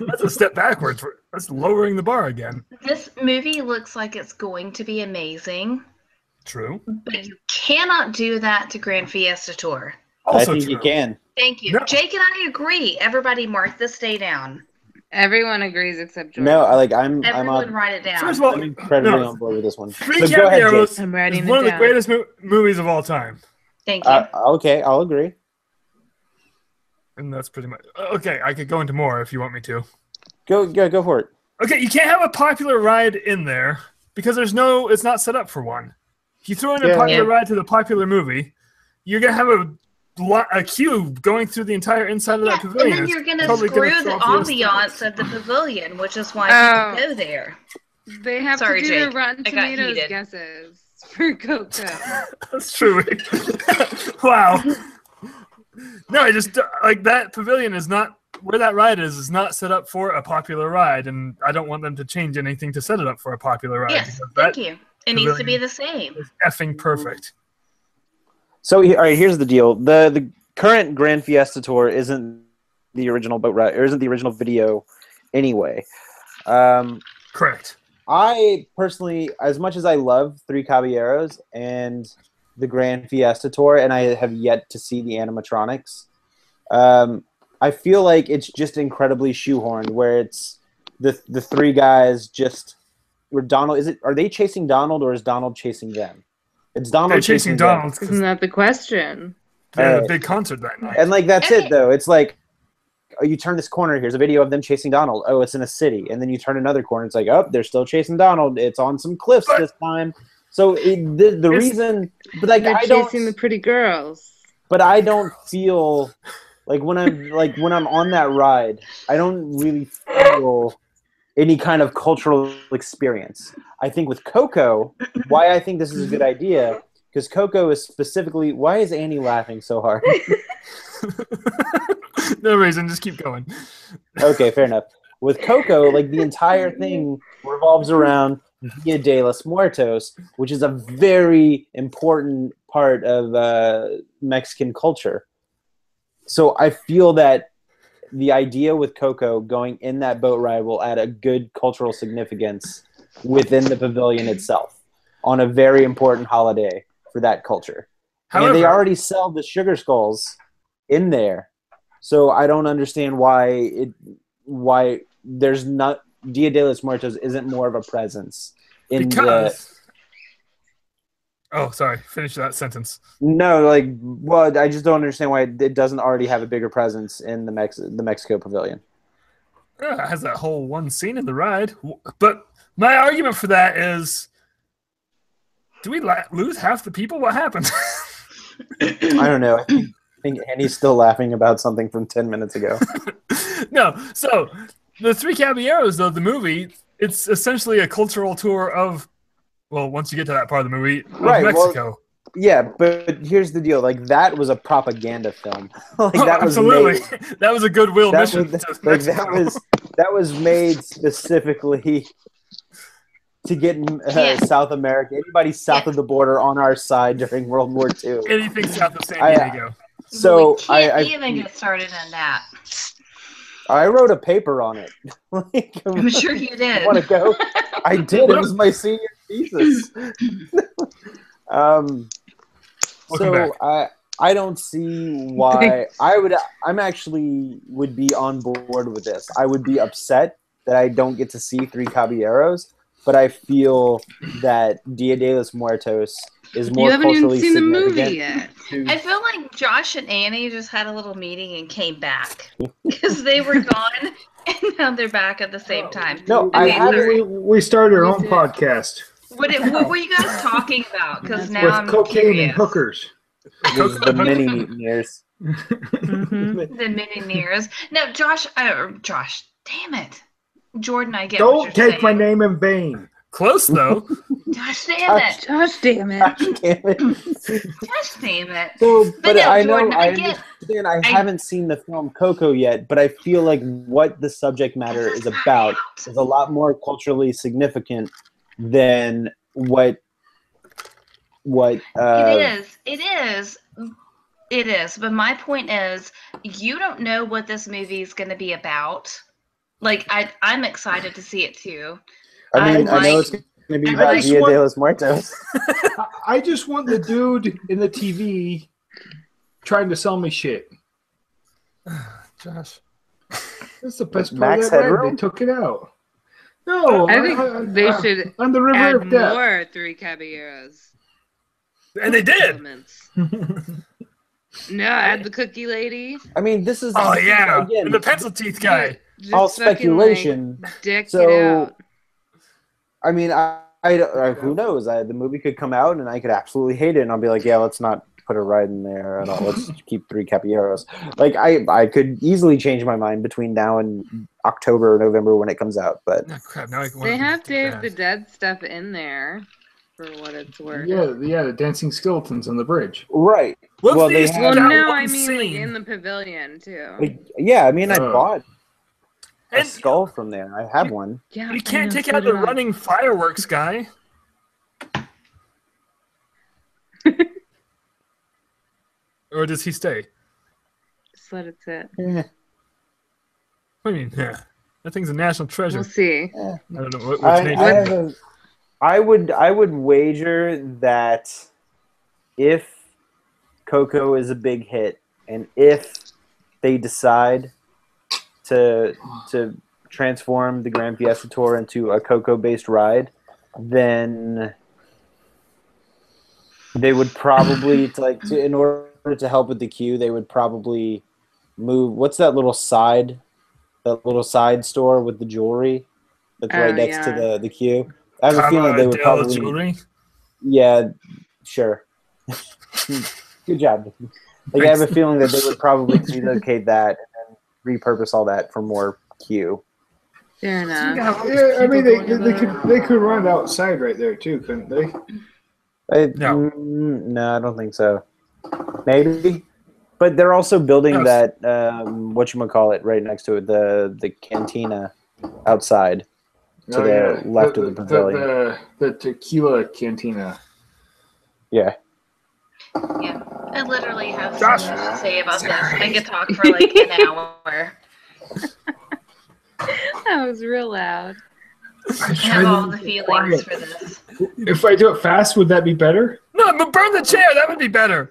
that's a step backwards. That's lowering the bar again. This movie looks like it's going to be amazing, True. but you cannot do that to Grand Fiesta Tour. I Also think true. you can. Thank you. No. Jake and I agree. Everybody mark this day down. Everyone agrees except George. No, I'm Everyone write it down. First of all, I'm incredibly no. on board with this one. Three So go ahead, Caballeros Jake. I'm writing is it one of the down. greatest movies of all time. Thank you. Okay, I'll agree. And that's pretty much okay. I could go into more if you want me to. Go for it. Okay, you can't have a popular ride in there because it's not set up for one. If you throw in a Yeah. popular Yeah. ride to the popular movie, you're gonna have a queue going through the entire inside of that pavilion. And then you're gonna Totally screw gonna the throw off the ambiance of the pavilion, which is why Oh. people go there. They have Sorry, to do their Jake. Rotten I got Tomatoes heated. guesses for Coco. That's true. Wow. No, I just like that pavilion is not where that ride is not set up for a popular ride, and I don't want them to change anything to set it up for a popular ride. Yes, because thank that you. It needs to be the same. is effing perfect. So, all right, here's the deal. The current Grand Fiesta Tour isn't the original boat ride, or isn't the original video anyway. Correct. I personally, as much as I love Three Caballeros and the Grand Fiesta Tour, and I have yet to see the animatronics, I feel like it's just incredibly shoehorned, where it's the three guys just where Donald are they chasing Donald or is Donald chasing them? It's Donald They're chasing them. Donald. 'cause Isn't that the question? They had a Alright. big concert that night. And like that's Okay. it though. It's like, oh, you turn this corner, here's a video of them chasing Donald. Oh, it's in a city. And then you turn another corner, it's like, oh, they're still chasing Donald. It's on some cliffs But- this time. So the reason, but like They're I don't, chasing the pretty girls. but I don't feel like when I'm on that ride, I don't really feel any kind of cultural experience. I think with Coco, why I think this is a good idea, because Coco is specifically, why is Annie laughing so hard? No reason, just keep going. Okay, fair enough. With Coco, like the entire thing revolves around Dia de los Muertos, which is a very important part of Mexican culture. So I feel that the idea with Coco going in that boat ride will add a good cultural significance within the pavilion itself on a very important holiday for that culture. And they However- already sell the sugar skulls in there. So I don't understand why there's not Dia de los Muertos isn't more of a presence in Because. Oh, sorry. Finish that sentence. well, I just don't understand why it doesn't already have a bigger presence in the Mexico Pavilion. Yeah, it has that whole one scene in the ride. But my argument for that is, do we lose half the people? What happened? I don't know. I think Annie's still laughing about something from 10 minutes ago. No. So the Three Caballeros, though, the movie, it's essentially a cultural tour of, well, once you get to that part of the movie, of Right, well, Mexico. Yeah, but here's the deal. Like, that was a propaganda film. Like, Oh, that was absolutely. made, That was a goodwill that mission. was, to like, Mexico. that was made specifically to get Yeah. South America, anybody south of the border on our side during World War II. Anything south of San I- Diego. So we can't I even get started on that. wrote a paper on it. Like, I'm sure you did. Want to go? I did. It was my senior thesis. Welcome back. So I don't see why I'm actually would be on board with this. I would be upset that I don't get to see Three Caballeros, but I feel that Dia de los Muertos is more You haven't even culturally seen the significant. movie yet. I feel like Josh and Annie just had a little meeting and came back because they were gone and now they're back at the same time. No, I I mean, haven't. We started our We own did. podcast What were you guys talking about? Because now with I'm cocaine curious. and hookers. This is the mini mutineers. Mhm. The mutineers. No, Josh. Damn it, Jordan. I get. Don't what you're take my saying. name in vain. Close, though. Josh, damn it. Gosh damn it. Damn it. Josh, damn it. So, but no, I know Jordan, I I get- understand. I haven't seen the film Coco yet, but I feel like what the subject matter is about is a lot more culturally significant than what It is. But my point is, you don't know what this movie is going to be about. Like, I'm excited to see it too. I mean, I know like- it's going to be I about just Dia want- de los Muertos. I just want the dude in the TV trying to sell me shit. Josh. That's the best part Max of that ride. Headroom? They took it out. No, I think they should on the river add of death. more Three Caballeros And they did. elements. No, add the cookie lady. I mean, this is Oh, yeah. again And the pencil teeth guy. Just all fucking, speculation. Like, dick it So, out. I mean, who knows? The movie could come out and I could absolutely hate it, and I'll be like, yeah, let's not put a ride in there at all. Let's keep 3 Caballeros. Like I could easily change my mind between now and October or November when it comes out, but Oh, crap, now I want They to have do Dave that. the Dead stuff in there, for what it's worth. Yeah, the dancing skeletons on the bridge. right. What's Well, the they issue have- Well, with that no, one I mean like scene? in the pavilion too. Like, yeah, I mean, I Oh. bought a And skull from there. I have one. Yeah, you I can't know, take so out the did I. running fireworks guy. Or does he stay? Just let it sit. Eh, What do you mean? Yeah. That thing's a national treasure. We'll see. eh. I don't know what's I, nature. I, have a, I would wager that if Coco is a big hit, and if they decide to transform the Grand Fiesta Tour into a Coco-based ride, then they would probably in order to help with the queue, they would probably move. What's that little side store with the jewelry that's right Oh, next to yeah. the queue? I have a feeling they would Del probably. jewelry. Yeah, sure. Good job. Like I have a feeling that they would probably relocate that and then repurpose all that for more queue. Fair enough. Yeah, I mean they could run it outside right there too, couldn't they? No. No, I don't think so. Maybe, but they're also building No. that whatchamacallit right next to it, the cantina outside to the left of the pavilion. The tequila cantina. Yeah. Yeah, I literally have so Josh. much to say about this. Sorry. I could talk for like an hour. That was real loud. I have all the feelings for this. If I do it fast, would that be better? No, but burn the chair. That would be better.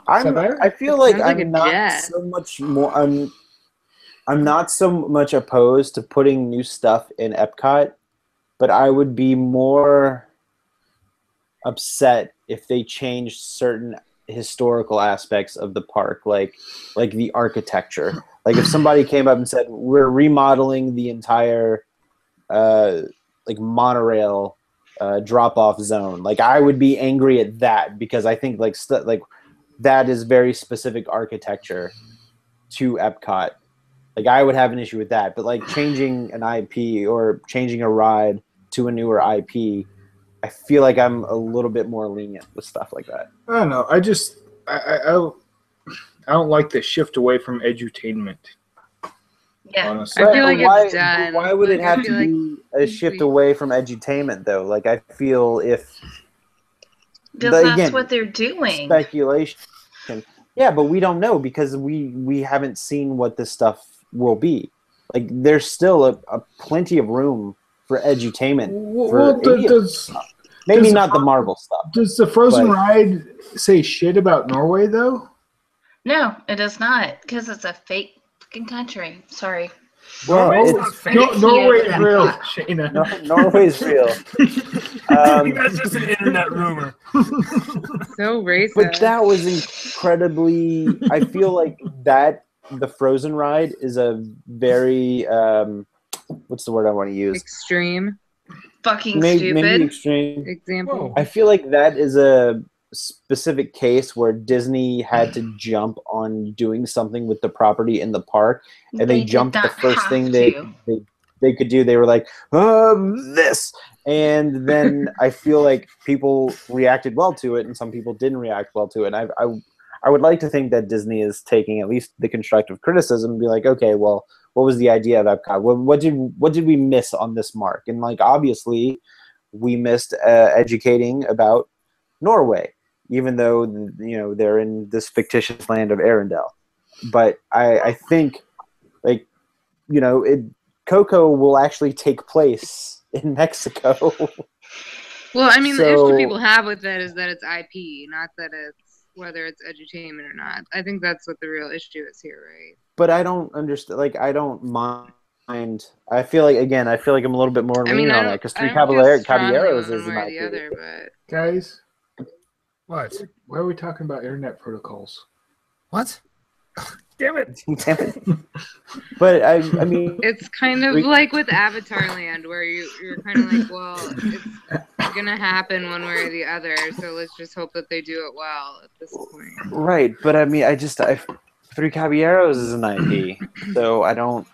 I feel like Sounds like a I'm not jet. so much more. I'm not so much opposed to putting new stuff in Epcot, but I would be more upset if they changed certain historical aspects of the park, like the architecture. Like if somebody came up and said, "We're remodeling the entire monorail drop-off zone," like I would be angry at that because I think like that is very specific architecture to Epcot. Like I would have an issue with that, but like changing an IP or changing a ride to a newer IP, I feel like I'm a little bit more lenient with stuff like that. I don't know. I don't like the shift away from edutainment. Yeah, Honestly, I feel like why, it's done. Why would it Like, I have feel to like be a shift away from edutainment though? Like I feel if because But that's again, what they're doing. speculation. Yeah, but we don't know because we haven't seen what this stuff will be. Like there's still a plenty of room for edutainment. well, for any of this does stuff. Maybe does- not the Marvel stuff. the Frozen But- ride say shit about Norway though? No, it does not, because it's a fake fucking country. Sorry. Well, Norway's it's- not fake. Norway is Yeah. real, Shayna. Norway's real. I think that's just an internet rumor. So racist. But that was incredibly. I feel like that the Frozen ride is a very what's the word I want to use? Extreme Fucking Maybe stupid. extreme. example. Whoa. I feel like that is a specific case where Disney had to jump on doing something with the property in the park, and they did jumped the not first have thing to. they could do. They were like, this. And then I feel like people reacted well to it, and some people didn't react well to it. And I would like to think that Disney is taking at least the constructive criticism and be like, okay, well, what was the idea of Epcot? What did we miss on this mark? And like, obviously, we missed educating about Norway, even though they're in this fictitious land of Arendelle. But I think Coco will actually take place in Mexico. Well, I mean, the So- issue people have with it is that it's IP, not that it's whether it's edutainment or not. I think that's what the real issue is here, right? But I don't understand. Like, I don't mind. I feel like I'm a little bit more I mean, lenient I on don't, that because I Three don't feel strongly Caballeros one is way an or the IP. other, but Guys, What? why are we talking about internet protocols? What? Damn it. Damn it. But I mean, It's kind of like with Avatar Land, where you're kind of like, well, it's gonna happen one way or the other, so let's just hope that they do it well at this point. right. But I mean, Three Caballeros is an IP, so I don't.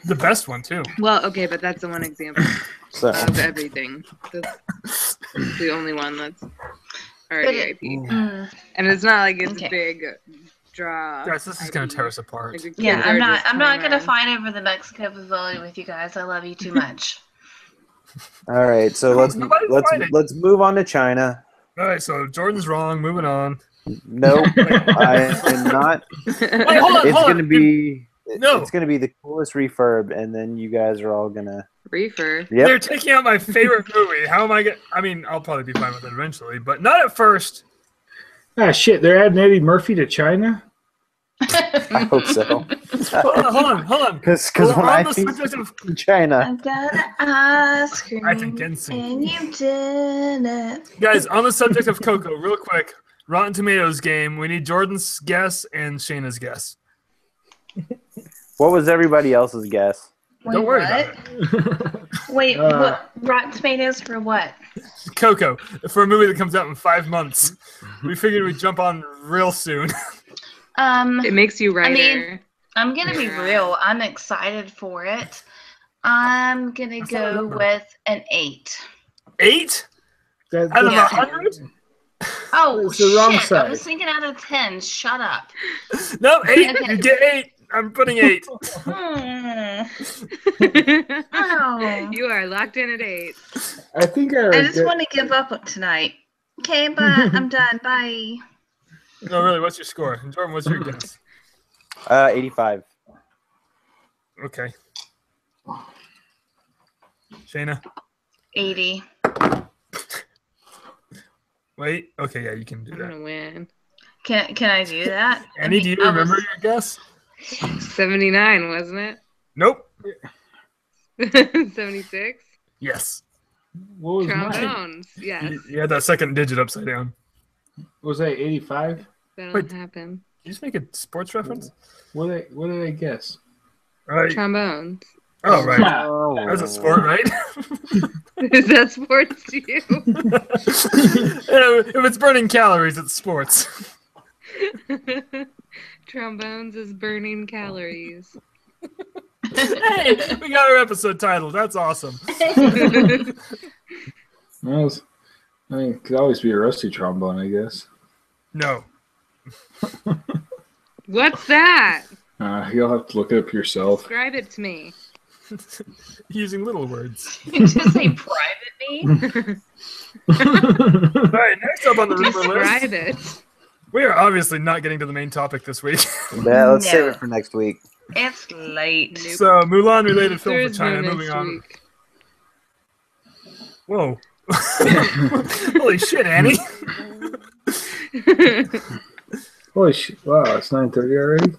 The best one, too. Well, okay, but that's the one example So of everything. That's the only one that's already IP, Mm. and it's not like it's Okay. big draw. Guys, this is going to tear us apart. Like, the Yeah, kids I'm are not. just I'm not coming gonna around. fight over the Mexico Pavilion with you guys. I love you too much. all right, so Nobody's fighting. let's move on to China. All right, so Jordan's wrong. Moving on. Nope, I am not. Wait, hold on, It's hold gonna on. be No. It's gonna be the coolest refurb, and then you guys are all gonna. Reefer. They're Yep. taking out my favorite movie. How am I going to... I mean, I'll probably be fine with it eventually, but not at first. Ah, shit. They're adding Eddie Murphy to China? I hope so. Hold on. Because Well, when on I the think subject of... China, I got ice cream, I think Gensu. and you didn't. Guys, on the subject of Coco, real quick. Rotten Tomatoes game. We need Jordan's guess and Shayna's guess. what was everybody else's guess? Don't worry what? about it. Wait, Uh, what? Rotten Tomatoes for what? Coco, for a movie that comes out in 5 months. We figured we'd jump on real soon. It makes you writer. mean, I'm gonna be Yeah. real. I'm excited for it. I'm gonna That's not a go number. with an 8. 8? That- Out of Yeah. 100? Oh It's the wrong shit! I side. was thinking out of 10. Shut up. No, 8. Okay. You get 8. I'm putting 8. Hmm. Oh. You are locked in at 8. I think I I heard just that- want to give up tonight. Okay, bye. I'm done. Bye. No, really, what's your score? And Jordan, what's your guess? 85. Okay. Shayna? 80. Wait. Okay, yeah, you can do I'm that. gonna win. Can I do that? Annie, do you I was- remember your guess? 79, wasn't Nope. it? 76? Yes. What was mine? Trombones. Yes. You had that second digit upside down. Was that 85? That'll Wait. happen. Did you just make a sports reference? What did I guess? Right. Trombones. Oh, right. Oh. That's a sport, right? Is that sports to you? If it's burning calories, it's sports. Trombones is burning calories. Hey, we got our episode title. That's awesome. Well, I mean, it could always be a rusty trombone, I guess. No. What's that? You'll have to look it up yourself. Describe it to me. Using little words. You just say private me? All right, next up on the rumor list. Describe it. We are obviously not getting to the main topic this week. Yeah, let's save No. it for next week. It's late. Nope. So, Mulan-related film There for is China. no Moving next on. week. Whoa. Holy shit, Annie. Holy shit. Wow, it's 9:30 already?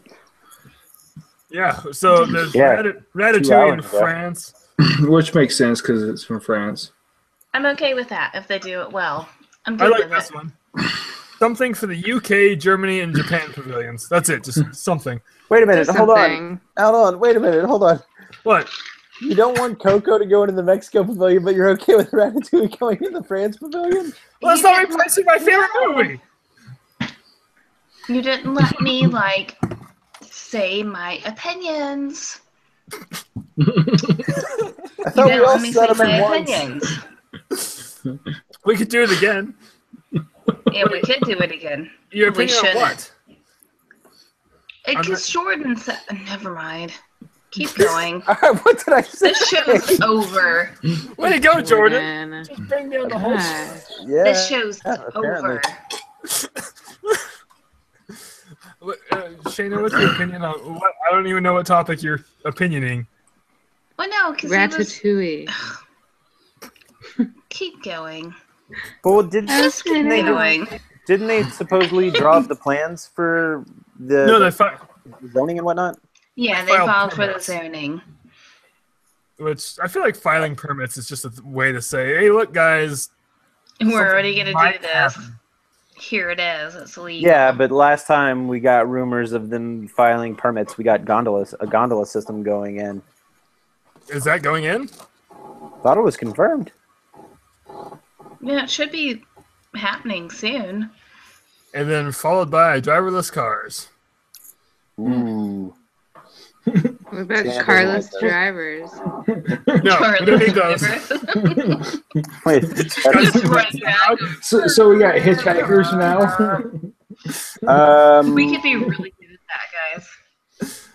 Yeah, so there's Yeah. 2 Ratatouille in hours ago. France. Which makes sense because it's from France. I'm okay with that if they do it well. I'm I good like with this it. one. Something for the UK, Germany, and Japan pavilions. That's it, just something. Wait a minute. Do Hold on. something. Hold on. Wait a minute. Hold on. What? You don't want Coco to go into the Mexico pavilion, but you're okay with Ratatouille going in the France pavilion? Well, that's You not didn't replacing my favorite movie. You didn't let me say my opinions. I You thought we didn't all let me said say them my at once. opinions. We could do it again. Yeah, we could do it again. Your We opinion on shouldn't. what? Because Jordan said, never mind. Keep going. All right, what did I say? This show's over. Way to go, Jordan. Just bring down the whole Gosh. Yeah. This show's apparently. over. Shayna, what's your opinion on what? I don't even know what topic you're opinioning. Well, no, because he was... Ratatouille. Keep going. Well, Just keep they- going. didn't they supposedly draw up the plans for the No, they fi- zoning and whatnot? Yeah, they filed filed for the permits. zoning. which I feel like filing permits is just a way to say, hey, look, guys, We're already going to might do this. happen. here it is. It's legal. Yeah, but last time we got rumors of them filing permits. We got a gondola system going in. Is that going in? Thought it was confirmed. Yeah, it should be happening soon. And then followed by driverless cars. Ooh. What about Yeah, carless they like drivers? No, we don't need those. Wait, Just run back. So we got hitchhikers now. We could be really good at that, guys.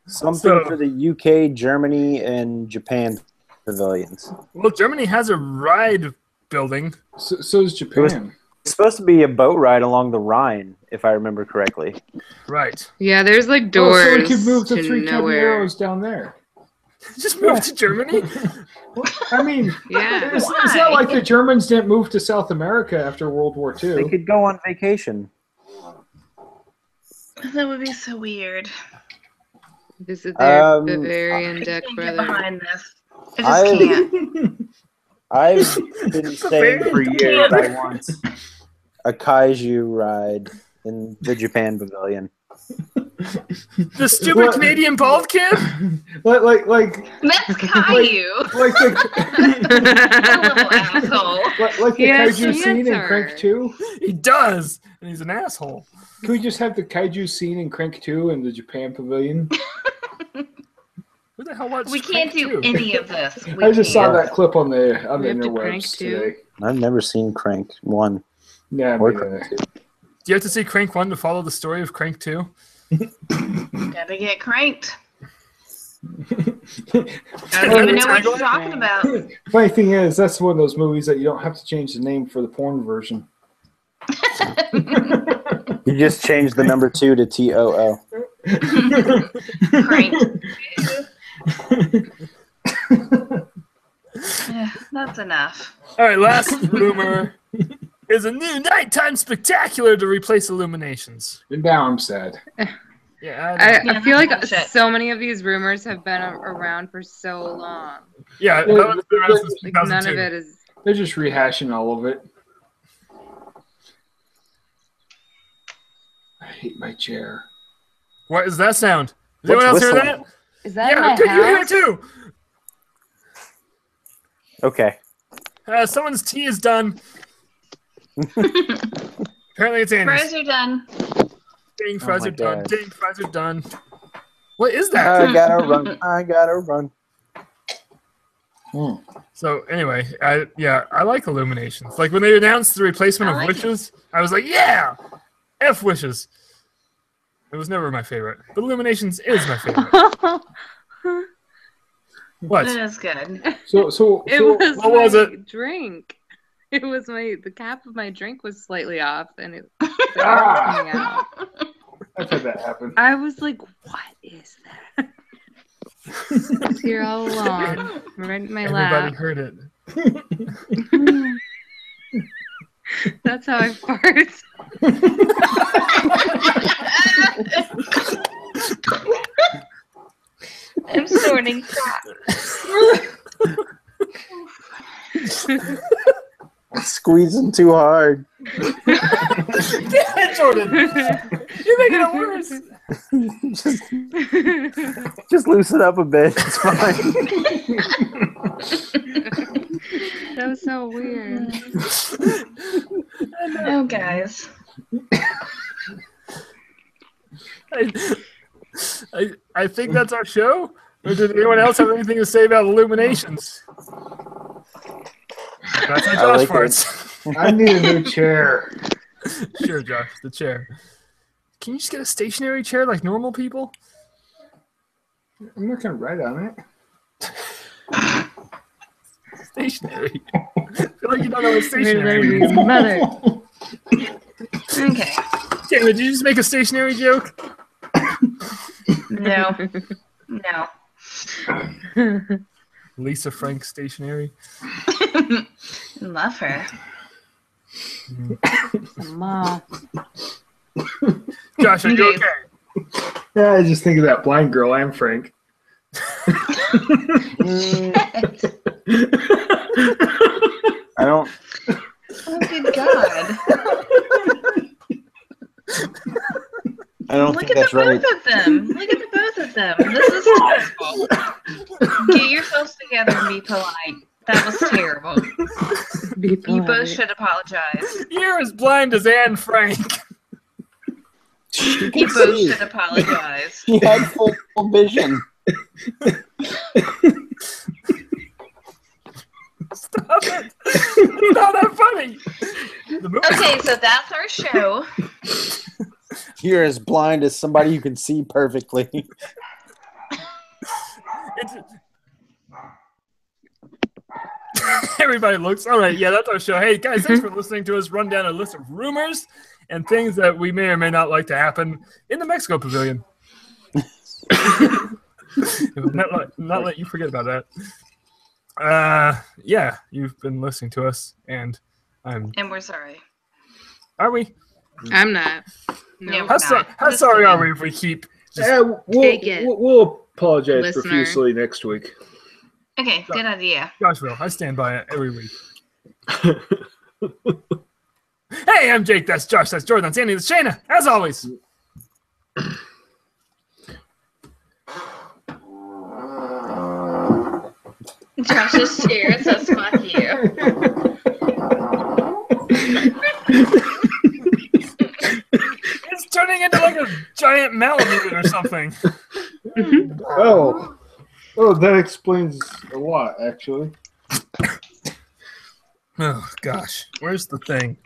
something So- for the UK, Germany, and Japan pavilions. Well, Germany has a ride building. So is Japan. It's supposed to be a boat ride along the Rhine, if I remember correctly. Right. Yeah, there's like Oh, doors so we could move the to 3 nowhere. Caballeros down there. Just move to Germany. I mean, Yeah. it's not like the Germans didn't move to South America after World War They II. could go on vacation. That would be so weird. Visit their Um, Bavarian I Duck can't get brother. behind this. I just can't. I've been saying for years I want a kaiju ride in the Japan pavilion. The stupid What? Canadian bald kid. like That's Caillou. like the That little asshole. like the Yes, kaiju scene in answer. Crank 2. He does, and he's an asshole. Can we just have the kaiju scene in Crank 2 in the Japan pavilion? Who the hell watched We can't Crank do 2? any of this. We I just saw can't. that clip on the We have to Crank interwebs 2? today. I've never seen Crank 1 Yeah, or me Crank neither. 2. Do you have to see Crank 1 to follow the story of Crank 2? Gotta get cranked. I Is don't that even the know what you're tagline? talking about. Funny thing is, that's one of those movies that you don't have to change the name for the porn version. You just changed the number 2 to TOO. Cranked. Yeah, that's enough. All right, last rumor is a new nighttime spectacular to replace Illuminations. And now I'm sad. Yeah, I Yeah, feel like that's bullshit. so many of these rumors have been around for so long. yeah, that was been around since Like none 2002. of it is. They're just rehashing all of it. I hate my chair. What is that sound? Does What's anyone else hear whistling? that? Is that Yeah, my could you hear it house? too? Okay. Someone's tea is done. Apparently it's Annie's. Fries are done. Dang, fries my are done. God. Dang, fries are done. What is that? I gotta run. I gotta run. So anyway, I like Illuminations. Like when they announced the replacement I of like Wishes, I was like, yeah, F Wishes. It was never my favorite, but Illuminations is my favorite. What? That is good. So It was what my was it? drink. It was the cap of my drink was slightly off, and it the air was coming out. I've had that happen. I was like, "What is that?" It's here all along, right in my Everybody lap. heard it. That's how I fart. I'm snorting crap. Squeezing too hard. Jordan, you're making it worse. Just loosen up a bit. It's fine. That was so weird. Oh, guys. I think that's our show. Or did anyone else have anything to say about Illuminations? That's how I Josh like it. farts. I need a new chair. Sure, Josh, the chair. Can you just get a stationary chair like normal people? I'm not gonna write on it. Stationary. I feel like you don't know what stationary Stationary means. mother. Okay. Damn, did you just make a stationary joke? No. No. Lisa Frank stationary. Love her. Mom. Josh, are you Indeed. okay? Yeah, I just think of that blind girl. I'm Frank. I don't. Oh, good God. I don't Look think at that's the right. both of them. Look at the both of them. This is terrible. Get yourselves together and be polite. That was terrible. Be You polite. both should apologize. You're as blind as Anne Frank. She You can both see. should apologize. She had full vision. Stop it. It's not that funny. The movie. Okay, so that's our show. You're as blind as somebody who can see perfectly. It's- Everybody looks all right. Yeah, that's our show. Hey guys, thanks for listening to us run down a list of rumors and things that we may or may not like to happen in the Mexico Pavilion. not let you forget about that. Yeah, you've been listening to us, and And we're sorry. are we? I'm not. No. Yeah, How Just sorry kidding. are we if we keep? Take it. We'll apologize Listener. profusely next week. Okay, good idea. Joshville, I stand by it every week. Hey, I'm Jake. That's Josh. That's Jordan. That's Andy. That's Shayna. As always. Josh's chair says fuck you. It's turning into like a giant Malamute or something. Oh, that explains a lot, actually. Oh gosh, where's the thing?